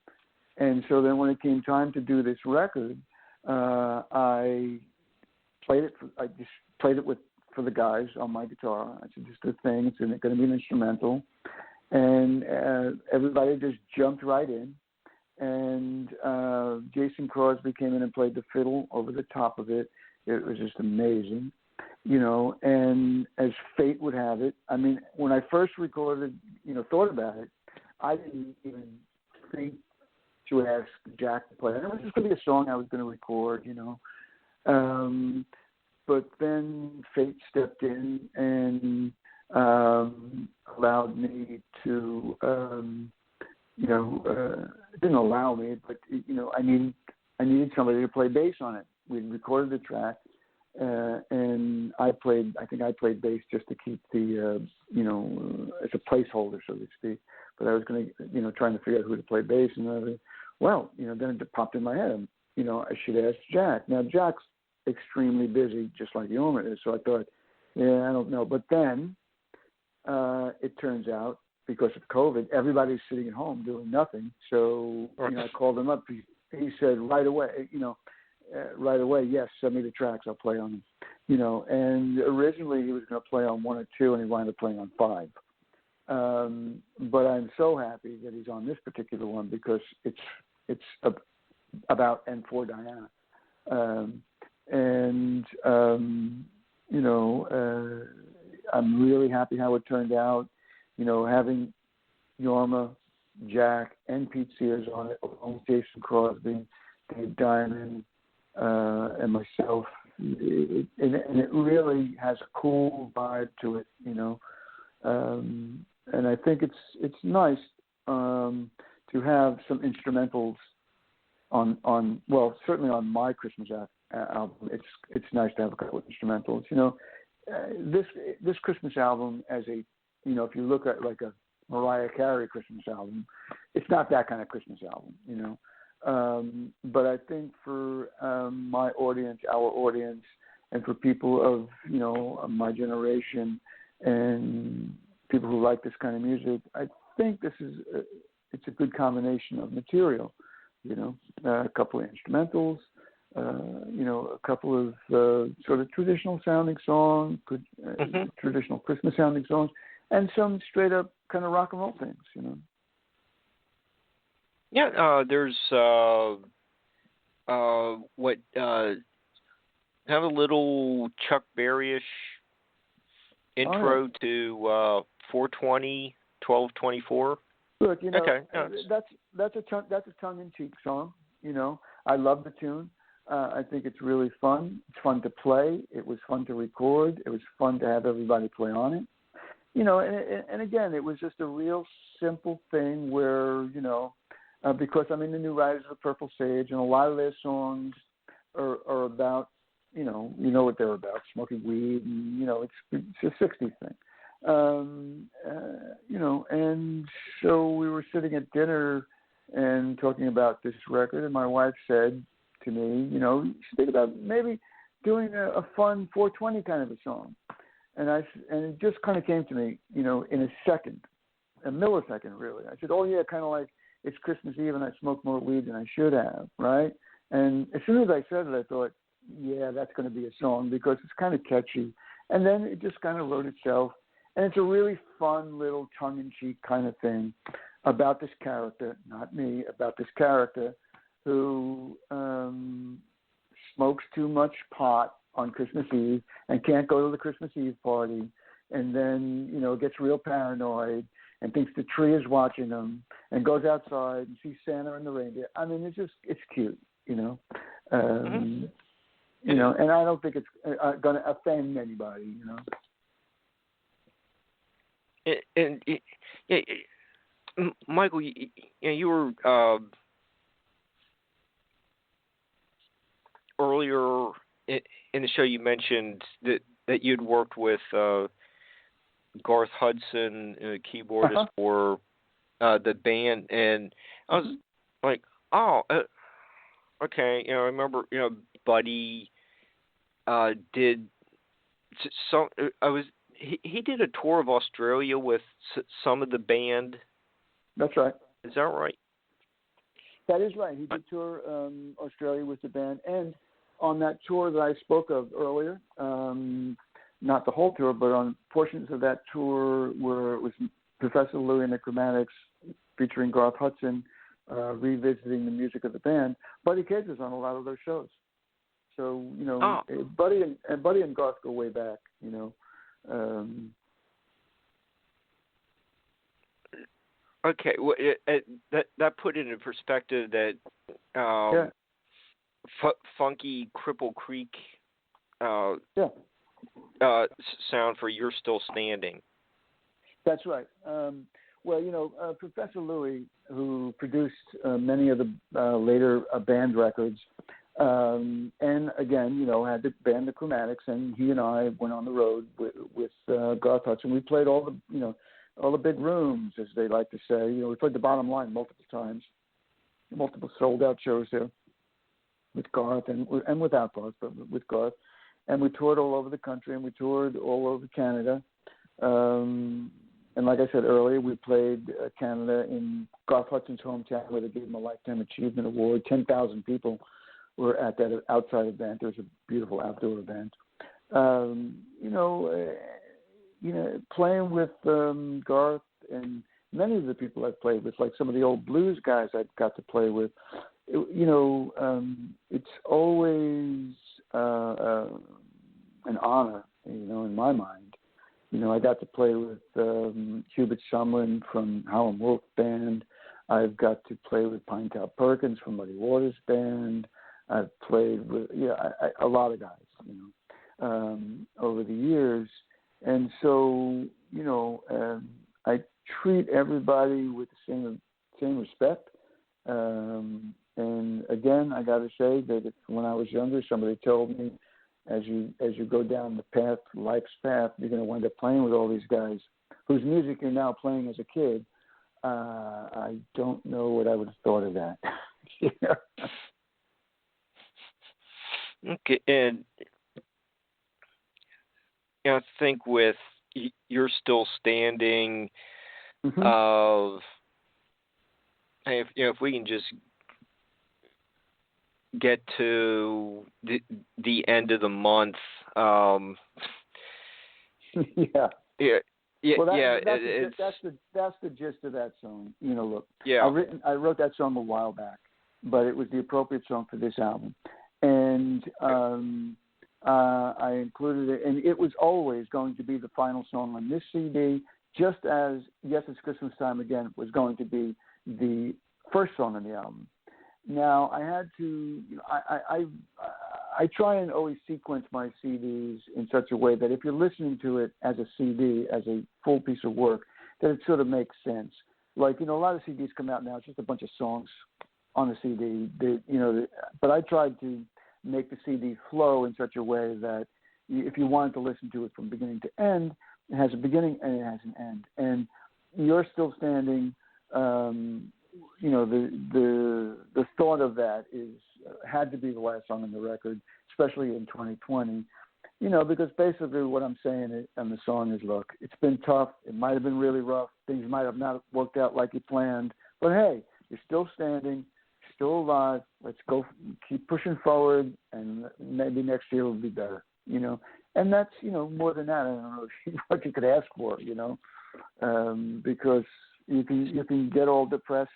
And so then when it came time to do this record, I just played it for the guys on my guitar. I said, just a thing, it's going to be an instrumental. And everybody just jumped right in. And Jason Crosby came in and played the fiddle over the top of it. It was just amazing, and as fate would have it, I mean, when I first recorded, thought about it, I didn't even think to ask Jack to play it. It was just going to be a song I was going to record, but then fate stepped in and allowed me to, it didn't allow me, but, I needed somebody to play bass on it. We recorded the track, and I think I played bass just to keep the, as a placeholder, so to speak. But I was going to, trying to figure out who to play bass, and then it popped in my head, I should ask Jack. Now, Jack's extremely busy, just like Yorma is, so I thought, I don't know. But then it turns out, because of COVID, everybody's sitting at home doing nothing. So, I called him up. He said right away, yes, send me the tracks, I'll play on them. And originally he was going to play on 1 or 2, and he wound up playing on 5. But I'm so happy that he's on this particular one, because it's about and for Diana. I'm really happy how it turned out. Having Yorma, Jack, and Pete Sears on it, along with Jason Crosby, Dave Diamond, and myself, and it really has a cool vibe to it, and I think it's nice to have some instrumentals on certainly on my Christmas album. It's nice to have a couple of instrumentals. This Christmas album, as a if you look at like a Mariah Carey Christmas album, it's not that kind of Christmas album, But I think for my audience, our audience, and for people of my generation and people who like this kind of music, I think it's a good combination of material. A couple of instrumentals, a couple of sort of traditional sounding songs, traditional Christmas sounding songs, and some straight up kind of rock and roll things, you know. Yeah, there's what kind of a little Chuck Berry-ish intro to 420, 1224. Look, you know, okay. that's a tongue-in-cheek song. You know, I love the tune. I think it's really fun. It's fun to play. It was fun to record. It was fun to have everybody play on it. You know, and again, it was just a real simple thing where, you know, because I'm in the New Riders of the Purple Sage, and a lot of their songs are about, you know what they're about, smoking weed, and, you know, it's a 60s thing. You know, and so we were sitting at dinner and talking about this record, and my wife said to me, you know, you should think about maybe doing a fun 420 kind of a song. And it just kind of came to me, you know, in a millisecond, really. I said, oh, yeah, kind of like it's Christmas Eve and I smoked more weed than I should have, right? And as soon as I said it, I thought, yeah, that's going to be a song because it's kind of catchy. And then it just kind of wrote itself. And it's a really fun little tongue-in-cheek kind of thing about this character, not me, about this character who smokes too much pot on Christmas Eve and can't go to the Christmas Eve party, and then, you know, gets real paranoid and thinks the tree is watching him and goes outside and sees Santa and the reindeer. I mean, it's cute, you know. You know, and I don't think it's going to offend anybody, you know. And Michael, you were earlier in the show. You mentioned that you'd worked with Garth Hudson, keyboardist for the band, and I was like, oh, okay. You know, I remember, you know, Buddy did some. He did a tour of Australia with some of the band. That's right. Is that right? That is right. He did tour Australia with the band, and on that tour that I spoke of earlier, not the whole tour, but on portions of that tour where it was Professor Louie and the Chromatics featuring Garth Hudson revisiting the music of the band, Buddy Cage was on a lot of those shows. So, you know, Buddy and Garth go way back, you know. Okay, well, that put it in perspective that funky Cripple Creek sound for You're Still Standing. That's right. Well, you know, Professor Louie, who produced many of the later band records, and again, you know, had the band the Chromatics, and he and I went on the road with Garth Hudson. We played all the big rooms, as they like to say. You know, we played the Bottom Line multiple times, multiple sold out shows there with Garth and without Garth, but with Garth. And we toured all over the country, and we toured all over Canada. And like I said earlier, we played Canada in Garth Hudson's hometown, where they gave him a Lifetime Achievement Award. 10,000 people were at that outside event. It was a beautiful outdoor event. You know, playing with Garth and many of the people I've played with, like some of the old blues guys I got to play with, it's always an honor, you know, in my mind. You know, I got to play with Hubert Sumlin from Howlin' Wolf Band. I've got to play with Pine Top Perkins from Muddy Waters Band. I've played with a lot of guys, you know, over the years. And so, you know, I treat everybody with the same respect. And again, I got to say that when I was younger, somebody told me, as you go down the path, life's path, you're going to wind up playing with all these guys whose music you're now playing as a kid. I don't know what I would have thought of that. You know? Okay, and you know, I think with You're Still Standing, if we can just get to the end of the month, Yeah, Well, that's the gist of that song. You know, look, yeah. I wrote that song a while back, but it was the appropriate song for this album, and I included it, and it was always going to be the final song on this CD, just as Yes, It's Christmas Time Again was going to be the first song on the album. Now, I had to, I try and always sequence my CDs in such a way that if you're listening to it as a CD, as a full piece of work, that it sort of makes sense. Like, you know, a lot of CDs come out now, it's just a bunch of songs on the CD, but I tried to make the CD flow in such a way that if you wanted to listen to it from beginning to end, it has a beginning and it has an end. And You're Still Standing, you know, the thought of that had to be the last song on the record, especially in 2020, you know, because basically what I'm saying on the song is, look, it's been tough. It might have been really rough. Things might have not worked out like you planned, but hey, you're still standing, still alive. Let's go, keep pushing forward, and maybe next year will be better, you know. And that's, you know, more than that, I don't know what you could ask for, you know, because you can get all depressed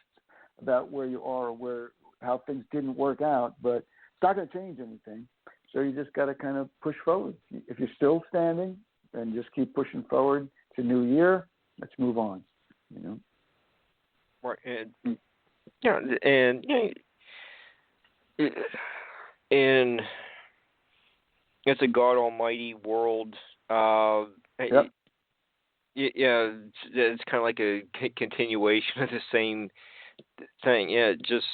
about where you are or how things didn't work out, but it's not going to change anything. So you just got to kind of push forward. If you're still standing, then just keep pushing forward. It's a new year. Let's move on. You know. Right, and and in it's a God Almighty world. Yep. Yeah, it's kind of like a continuation of the same thing. Yeah, just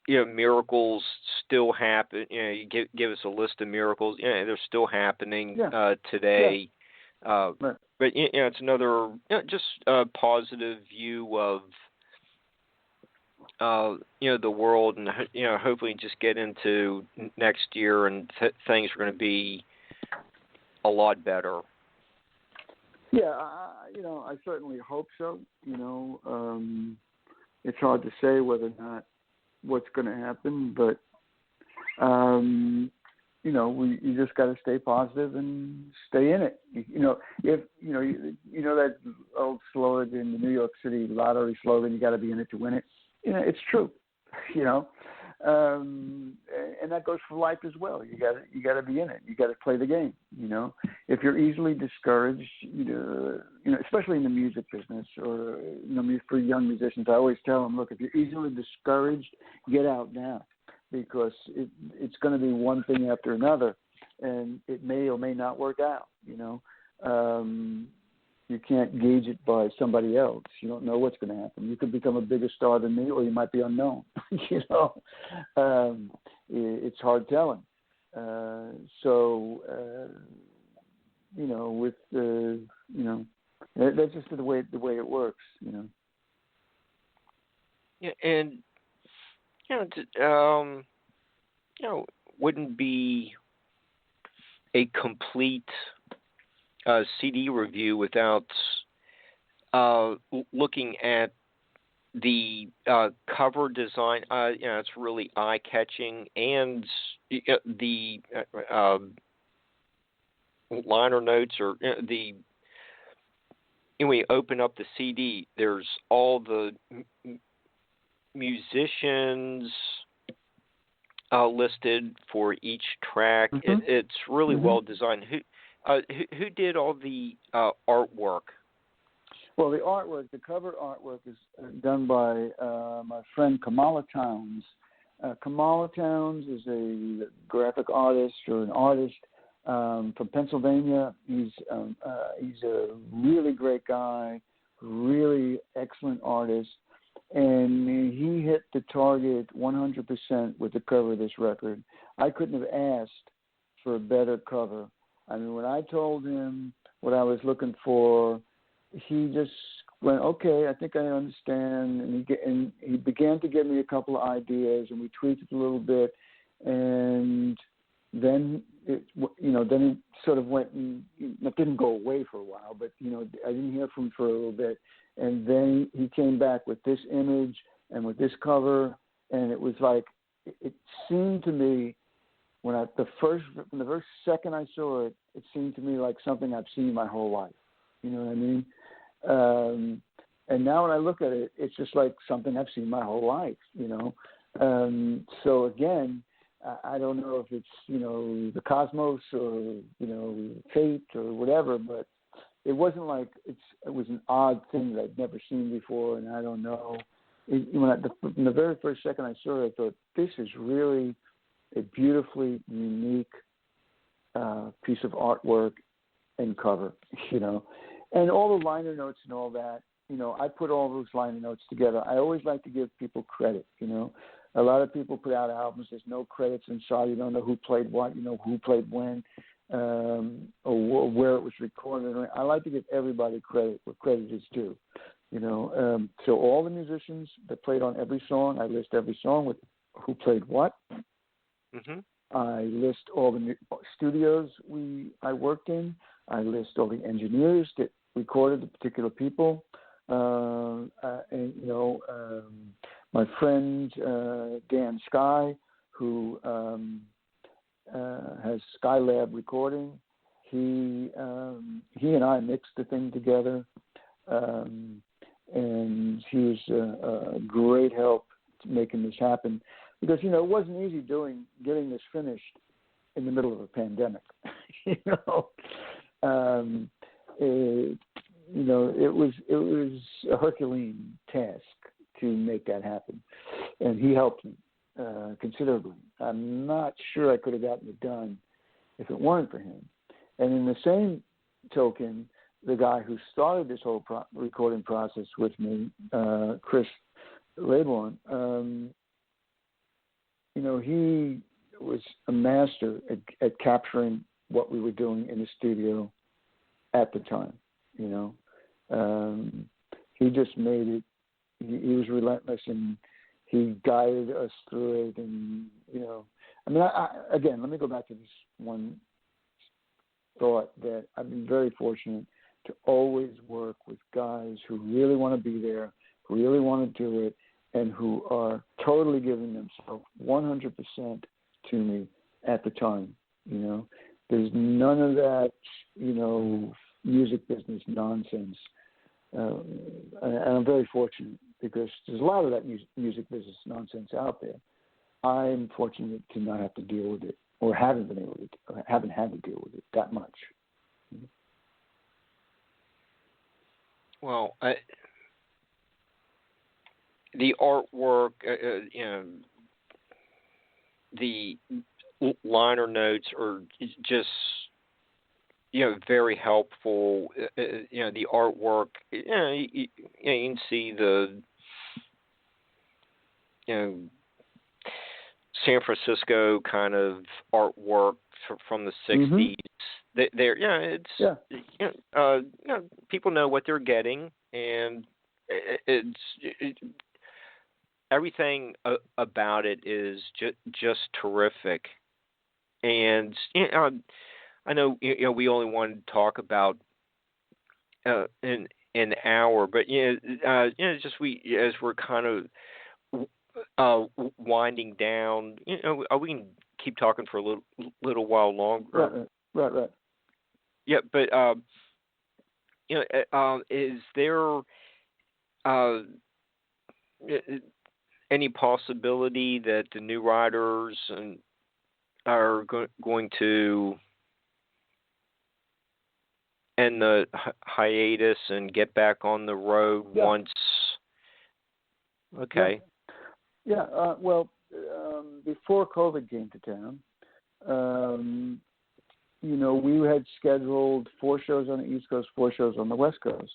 you know, miracles still happen. You know, you give us a list of miracles. Yeah, they're still happening today. Yeah. Right. But you know, it's another just a positive view of you know, the world, and you know, hopefully just get into next year and things are going to be a lot better. Yeah, you know, I certainly hope so. You know, it's hard to say whether or not what's going to happen, but you know, you just got to stay positive and stay in it. You know, if you know that old slogan, the New York City lottery slogan, you got to be in it to win it. You know, it's true. You know, and that goes for life as well. You got to be in it. You got to play the game. You know, if you're easily discouraged, you know, especially in the music business, or you know, for young musicians, I always tell them, look, if you're easily discouraged, get out now, because it's going to be one thing after another, and it may or may not work out. You know, you can't gauge it by somebody else. You don't know what's going to happen. You could become a bigger star than me, or you might be unknown. You know, it's hard telling. So, you know, with you know, that's just the way it works. You know. Yeah, and you know, wouldn't be a complete CD review without looking at the cover design. You know, it's really eye-catching, and the liner notes, or the when we open up the CD, there's all the musicians listed for each track. Mm-hmm. It's really well designed. Who did all the artwork? Well, the cover artwork is done by my friend Kamala Towns. Kamala Towns is a graphic artist, or an artist from Pennsylvania. He's a really great guy, really excellent artist, and he hit the target 100% with the cover of this record. I couldn't have asked for a better cover. I mean, when I told him what I was looking for, he just went, okay, I think I understand. And he began to give me a couple of ideas, and we tweaked it a little bit. And then it sort of went, and it didn't go away for a while, but, you know, I didn't hear from him for a little bit. And then he came back with this image and with this cover, and it was like, it seemed to me, from the first second I saw it, it seemed to me like something I've seen my whole life. You know what I mean? And now when I look at it, it's just like something I've seen my whole life, So again, I don't know if it's, the cosmos or, fate or whatever, but it wasn't like it was an odd thing that I'd never seen before, and I don't know. In the very first second I saw it, I thought, this is really a beautifully unique piece of artwork and cover, And all the liner notes and all that, I put all those liner notes together. I always like to give people credit, A lot of people put out albums, there's no credits inside. You don't know who played what, who played when, or where it was recorded. I like to give everybody credit where credit is due, So all the musicians that played on every song, I list every song with who played what. Mm-hmm. I list all the studios I worked in. I list all the engineers that recorded the particular people. My friend Dan Sky, who has Skylab Recording, he and I mixed the thing together, and he was a great help making this happen. Because, it wasn't easy getting this finished in the middle of a pandemic. It was a Herculean task to make that happen. And he helped me considerably. I'm not sure I could have gotten it done if it weren't for him. And in the same token, the guy who started this whole recording process with me, Chris Laborn, he was a master at capturing what we were doing in the studio at the time, He just made it, he was relentless, and he guided us through it. And, again, let me go back to this one thought that I've been very fortunate to always work with guys who really want to be there, who really want to do it, and who are totally giving themselves 100% to me at the time, There's none of that, music business nonsense. And I'm very fortunate because there's a lot of that music business nonsense out there. I'm fortunate to not have to deal with it, or haven't had to deal with it that much. Well, the artwork, the liner notes are just, very helpful. The artwork, you can see the, San Francisco kind of artwork from the 60s. Mm-hmm. People know what they're getting, and it's everything about it is just terrific. And I know we only wanted to talk about an hour, but just as we're kind of winding down, we can keep talking for a little while longer. Right. Yeah, but is there any possibility that the new writers are going to end the hiatus and get back on the road once? Okay. Yeah. Well, before COVID came to town, we had scheduled 4 shows on the East Coast, 4 shows on the West Coast,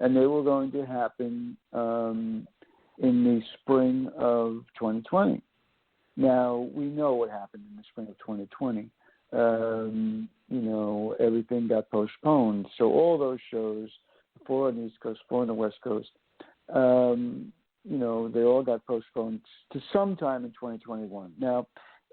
and they were going to happen in the spring of 2020. Now, we know what happened in the spring of 2020. Everything got postponed. So all those shows, 4 on the East Coast, 4 on the West Coast, they all got postponed to sometime in 2021. Now,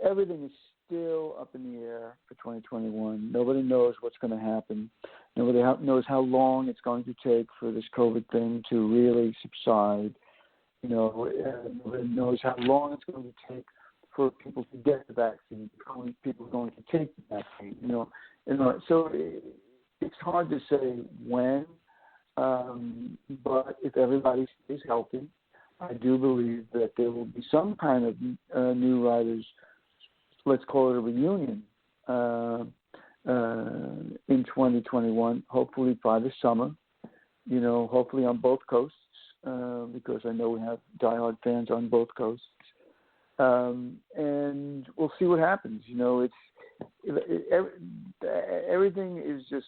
everything is still up in the air for 2021. Nobody knows what's going to happen. Nobody knows how long it's going to take for this COVID thing to really subside. Nobody knows how long it's going to take for people to get the vaccine, people are going to take the vaccine. So it's hard to say when. But if everybody stays healthy, I do believe that there will be some kind of new writers, let's call it a reunion, in 2021, hopefully by the summer, hopefully on both coasts, because I know we have diehard fans on both coasts. And we'll see what happens. Everything is just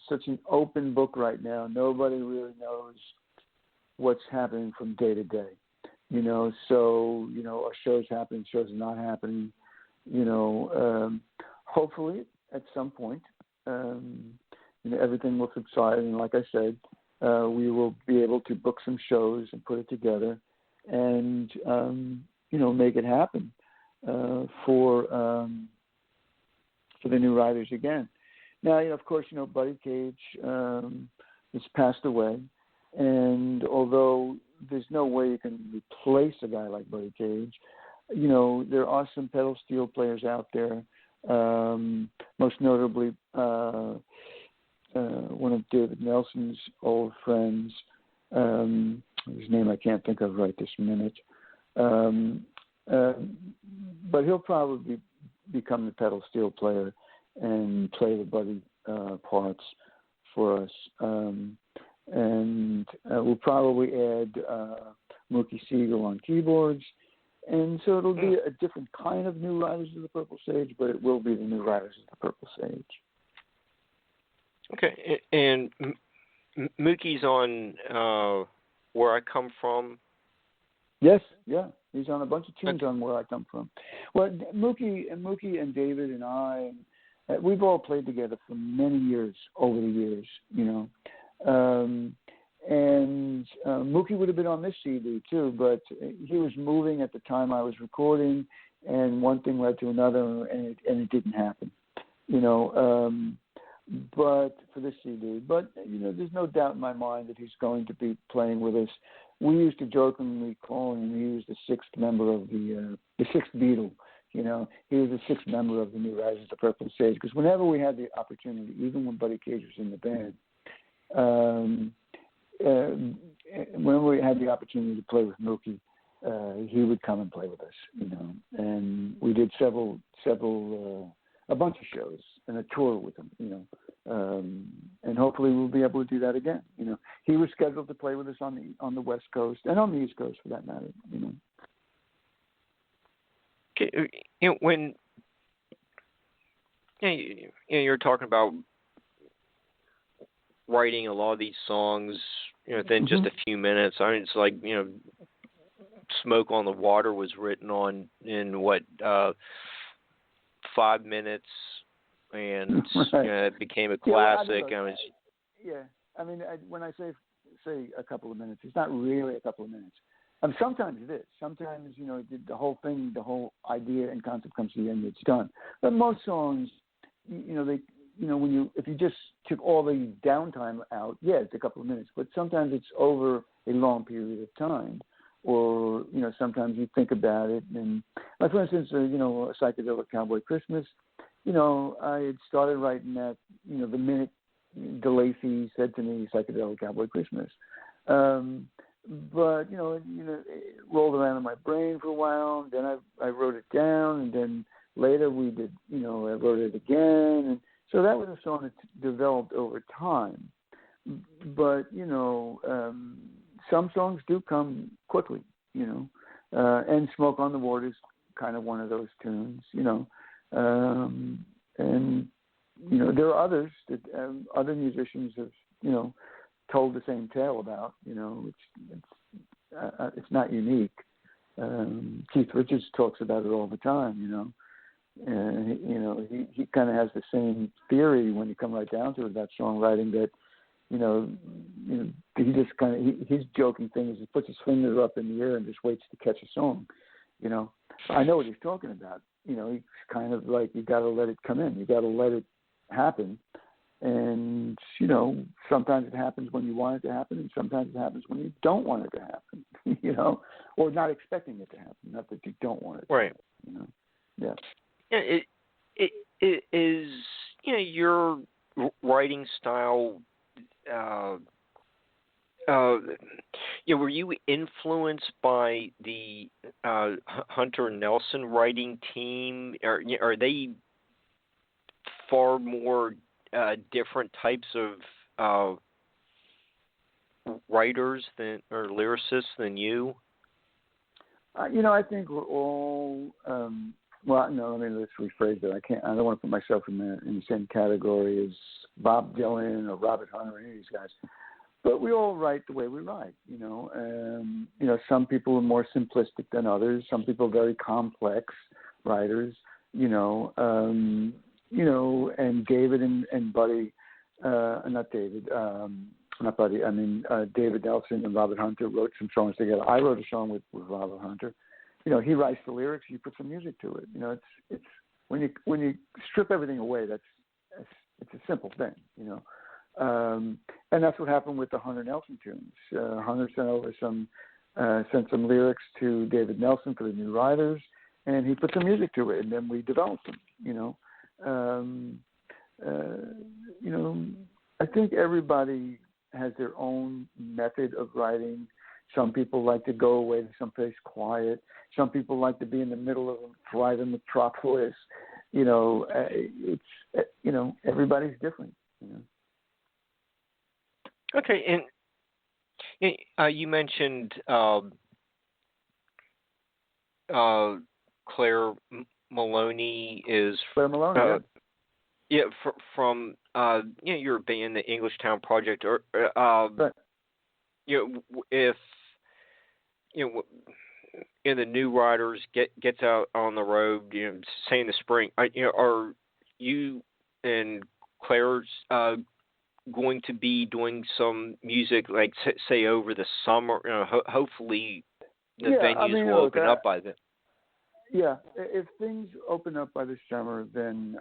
such an open book right now. Nobody really knows what's happening from day to day. So our shows happening, shows are not happening. Hopefully at some point, everything will subside, and like I said, we will be able to book some shows and put it together, and make it happen for the new writers again. Now, of course, Buddy Cage has passed away, and although there's no way you can replace a guy like Buddy Cage, there are some pedal steel players out there. Most notably, one of David Nelson's old friends, whose name I can't think of right this minute. But he'll probably become the pedal steel player and play the Buddy parts for us. And we'll probably add Mookie Siegel on keyboards. And so it'll be a different kind of New Riders of the Purple Sage, but it will be the New Riders of the Purple Sage. Okay, and Mookie's on Where I Come From? Yes, yeah. He's on a bunch of tunes on Where I Come From. Well, Mookie and David and I, we've all played together for many years, over the years, And Mookie would have been on this CD too, but he was moving at the time I was recording, and one thing led to another, and it didn't happen, But for this CD, there's no doubt in my mind that he's going to be playing with us. We used to jokingly call him he was the sixth member of the sixth Beatle. He was the sixth member of the New Riders of the Purple Sage, because whenever we had the opportunity, even when Buddy Cage was in the band, whenever we had the opportunity to play with Mookie, he would come and play with us, And we did a bunch of shows and a tour with him, And hopefully we'll be able to do that again. He was scheduled to play with us on the West Coast and on the East Coast for that matter. Okay, when you're talking about writing a lot of these songs, within just a few minutes. I mean, it's like, Smoke on the Water was written in 5 minutes, and it became a classic. When I say a couple of minutes, it's not really a couple of minutes. Sometimes it is. Sometimes, the whole thing, the whole idea and concept comes to the end, it's done. But most songs, if you just took all the downtime out, it's a couple of minutes. But sometimes it's over a long period of time, or sometimes you think about it. And like, for instance, a Psychedelic Cowboy Christmas. I had started writing that. The minute DeLacy said to me, "Psychedelic Cowboy Christmas." But it rolled around in my brain for a while. Then I wrote it down, and then later we did. I wrote it again, and so that was a song that developed over time. But some songs do come quickly. And "Smoke on the Water" is kind of one of those tunes. And there are others that other musicians have told the same tale about. It's not unique. Keith Richards talks about it all the time. And he kind of has the same theory when you come right down to it about songwriting, that he just kind of his joking thing is he puts his finger up in the air and just waits to catch a song. I know what he's talking about. He's kind of like, you got to let it come in, you got to let it happen. And, sometimes it happens when you want it to happen, and sometimes it happens when you don't want it to happen, or not expecting it to happen, not that you don't want it to happen, Yeah. It is, your writing style were you influenced by the Hunter Nelson writing team? Are they far more different types of writers or lyricists than you? I think we're all. Well, no. Let's rephrase that. I don't want to put myself in the same category as Bob Dylan or Robert Hunter or any of these guys. But we all write the way we write. Some people are more simplistic than others. Some people are very complex writers. And David and Buddy, not David. Not Buddy. David Nelson and Robert Hunter wrote some songs together. I wrote a song with Robert Hunter. He writes the lyrics. You put some music to it. It's when you strip everything away. It's a simple thing. And that's what happened with the Hunter Nelson tunes. Hunter sent some lyrics to David Nelson for the New Riders, and he put some music to it, and then we developed them. I think everybody has their own method of writing. Some people like to go away to someplace quiet. Some people like to be in the middle of a thriving metropolis. Everybody's different. Okay, and you mentioned Claire Maloney is Claire Maloney. from your band, the English Town Project, or right. If the New Riders gets out on the road, say in the spring, are you and Claire's going to be doing some music, like say over the summer? Hopefully the venues will open up by then. Yeah, if things open up by the summer, then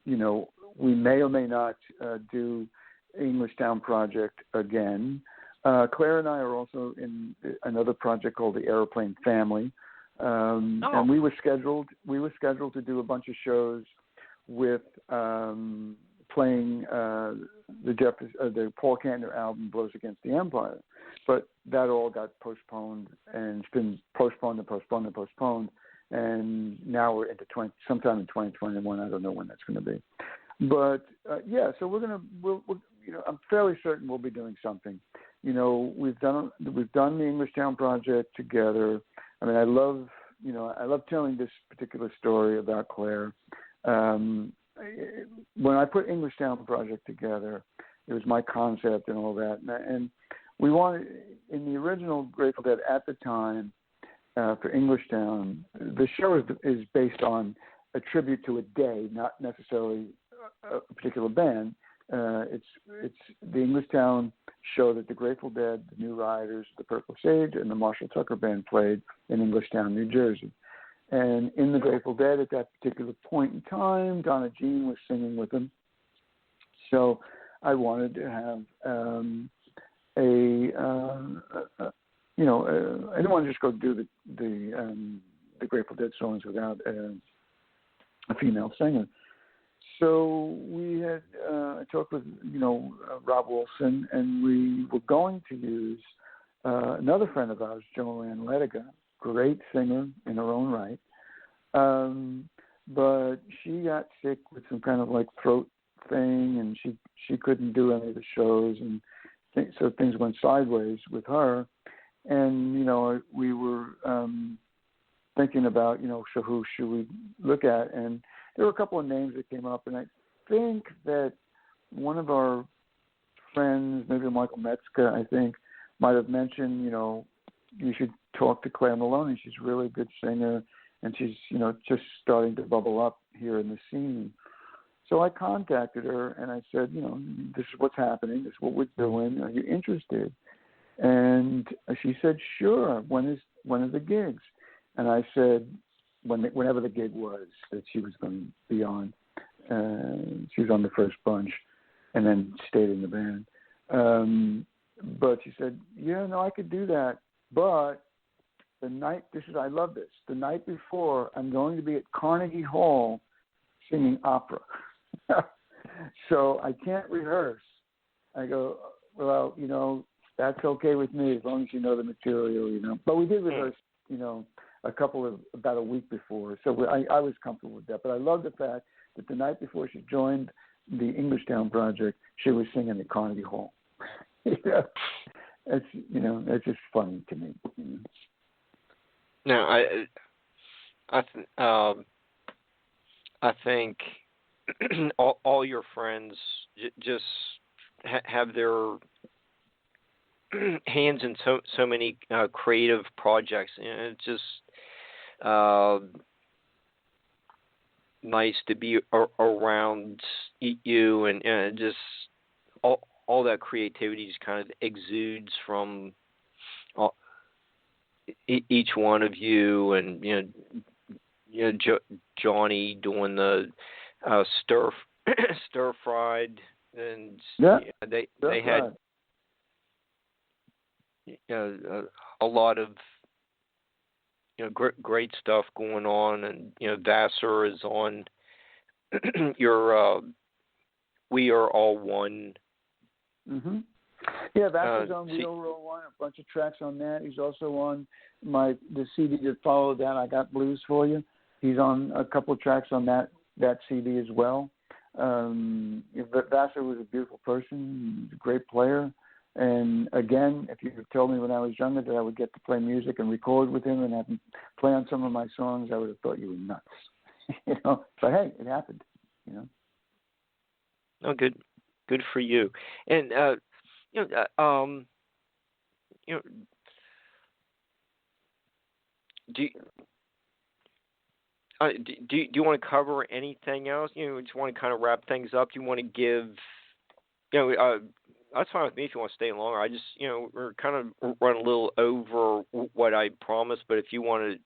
we may or may not do English Town Project again. Claire and I are also in another project called the Aeroplane Family, and we were scheduled to do a bunch of shows with playing the Paul Kantner album Blows Against the Empire, but that all got postponed, and it's been postponed, and now we're into sometime in 2021. I don't know when that's going to be, but so I'm fairly certain we'll be doing something. We've done the English Town Project together. I love telling this particular story about Claire. When I put English Town Project together, it was my concept and all that. And we wanted, in the original Grateful Dead at the time, for English Town, the show is based on a tribute to a day, not necessarily a particular band. It's the English Town show that the Grateful Dead, the New Riders, the Purple Sage, and the Marshall Tucker Band played in English Town, New Jersey. And in the Grateful Dead at that particular point in time, Donna Jean was singing with them. So I wanted to have I didn't want to just go do the Grateful Dead songs without a female singer. So we had I talked with Rob Wilson, and we were going to use another friend of ours, Joanne Lediga, great singer in her own right, but she got sick with some kind of like throat thing, and she couldn't do any of the shows, and so things went sideways with her. And we were thinking about so who should we look at, and there were a couple of names that came up, and I think that one of our friends, maybe Michael Metzger, I think, might have mentioned, you should talk to Claire Maloney. She's a really good singer, and she's, just starting to bubble up here in the scene. So I contacted her, and I said, this is what's happening. This is what we're doing. Are you interested? And she said, sure. When are the gigs? And I said, whenever the gig was that she was going to be on. She was on the first bunch and then stayed in the band. But she said, I could do that. But I love this. The night before, I'm going to be at Carnegie Hall singing opera. So I can't rehearse. I go, well, That's okay with me as long as you know the material, you know. But we did rehearse, you know, about a week before, so I was comfortable with that. But I love the fact that the night before she joined the Englishtown project, she was singing at Carnegie Hall. It's just funny to me. You know? Now, I think all your friends just have their hands in so many creative projects, and it's just nice to be around you, and just all that creativity just kind of exudes from each one of you, and Johnny doing the stir fried, and they had a lot of great stuff going on, and Vassar is on your We Are All One. Mm-hmm. Yeah, Vassar's on We Are All One, a bunch of tracks on that. He's also on the CD that followed that, I Got Blues For You. He's on a couple of tracks on that CD as well. But Vassar was a beautiful person, a great player. And again, if you had told me when I was younger that I would get to play music and record with him and have him play on some of my songs, I would have thought you were nuts. But hey, it happened. Oh, good for you. And do you want to cover anything else? Just want to kind of wrap things up. Do you want to give? That's fine with me if you want to stay longer. I just, we're kind of run a little over what I promised, but if you want to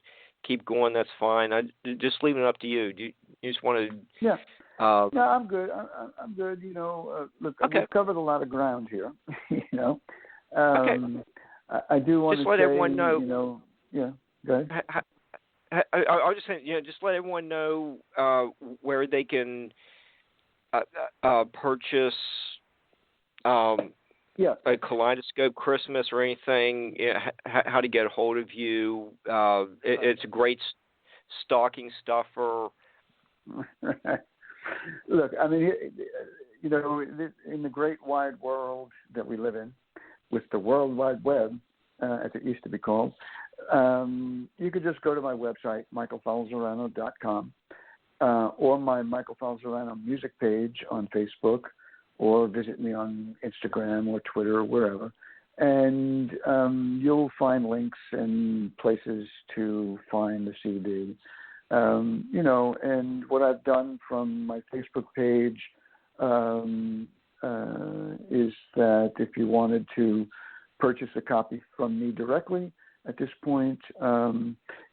keep going, that's fine. I just leaving it up to you. Do you just want to? Yeah. No, I'm good. I'm good. Look, okay. We've covered a lot of ground here. Okay. I do want just to let say, everyone know. Yeah. Go ahead. I was just saying, just let everyone know where they can purchase a Kaleidoscope Christmas or anything. How to get a hold of you. It's a great stocking stuffer. Look, I mean, in the great wide world that we live in, with the World Wide Web, as it used to be called, you could just go to my website, MichaelFalzarano.com, or my Michael Falzarano music page on Facebook, or visit me on Instagram or Twitter or wherever, and you'll find links and places to find the CD. And what I've done from my Facebook page is that if you wanted to purchase a copy from me directly, at this point,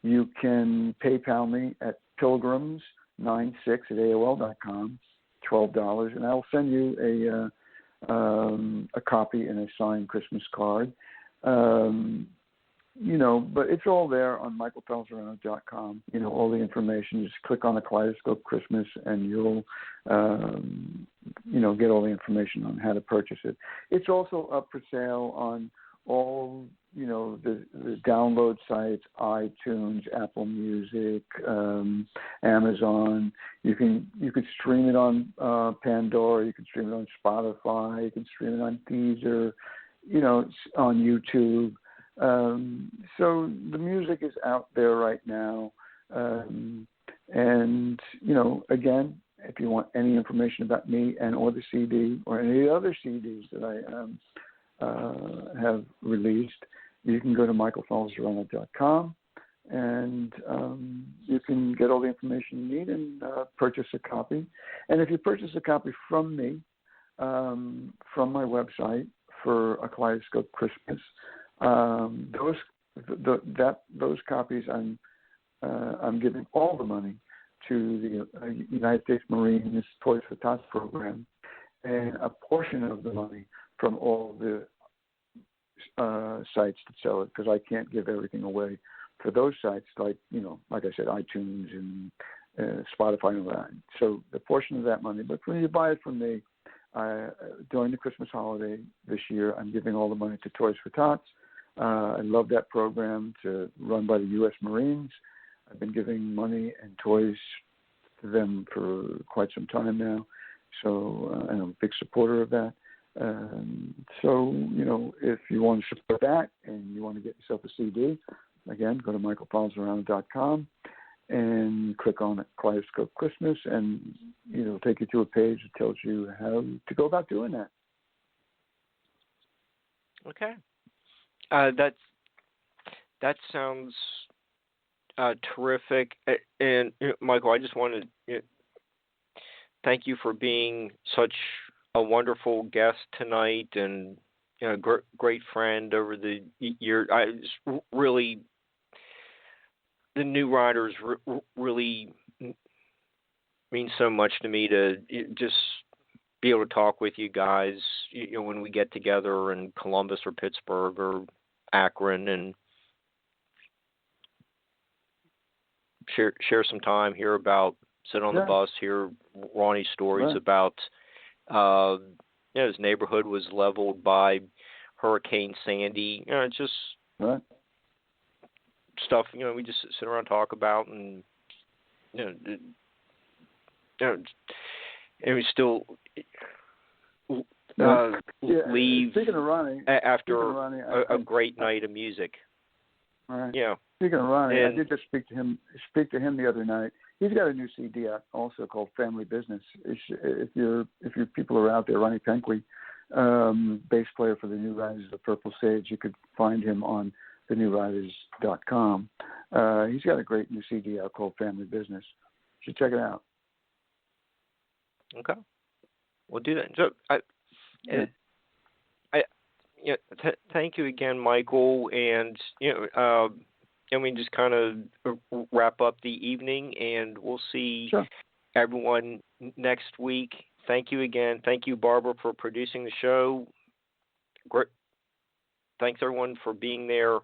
you can PayPal me at pilgrims96@AOL.com, $12, and I'll send you a copy and a signed Christmas card. But it's all there on MichaelFalzarano.com. All the information. Just click on the Kaleidoscope Christmas, and you'll, get all the information on how to purchase it. It's also up for sale on all, the download sites, iTunes, Apple Music, Amazon. You could stream it on Pandora. You can stream it on Spotify. You can stream it on Deezer. On YouTube. So the music is out there right now. And, again, if you want any information about me and or the CD or any other CDs that I have released, you can go to MichaelFalzarano.com, and you can get all the information you need and purchase a copy. And if you purchase a copy from me, from my website for a Kaleidoscope Christmas, those copies I'm giving all the money to the United States Marines Toys for Tots program, and a portion of the money from all the sites that sell it, because I can't give everything away for those sites, like I said, iTunes and Spotify and all that. So the portion of that money, but when you buy it from me, during the Christmas holiday this year, I'm giving all the money to Toys for Tots. I love that program run by the U.S. Marines. I've been giving money and toys to them for quite some time now, so and I'm a big supporter of that. So, if you want to support that and you want to get yourself a CD, again, go to michaelfalzarano.com and click on Kaleidoscope Christmas, and it'll take you to a page that tells you how to go about doing that. Okay. That sounds terrific. And Michael, I just want to thank you for being such a wonderful guest tonight, and great friend over the year. Really, the New Riders really mean so much to me to just be able to talk with you guys. When we get together in Columbus or Pittsburgh or Akron, and share some time, sit on the bus, hear Ronnie's stories about his neighborhood was leveled by Hurricane Sandy. It's just stuff we just sit around and talk about, and and we still leave Speaking of Ronnie, after a great night of music. All right. Yeah. Speaking of Ronnie, I did just speak to him the other night. He's got a new CD out also called Family Business. If your people are out there, Ronnie Penquey, bass player for the New Riders of the Purple Sage, you could find him on thenewriders.com. He's got a great new CD out called Family Business. You should check it out. Okay. We'll do that. So, thank you again, Michael, and just kind of wrap up the evening, and we'll see everyone next week. Thank you again. Thank you, Barbara, for producing the show. Great. Thanks everyone for being there.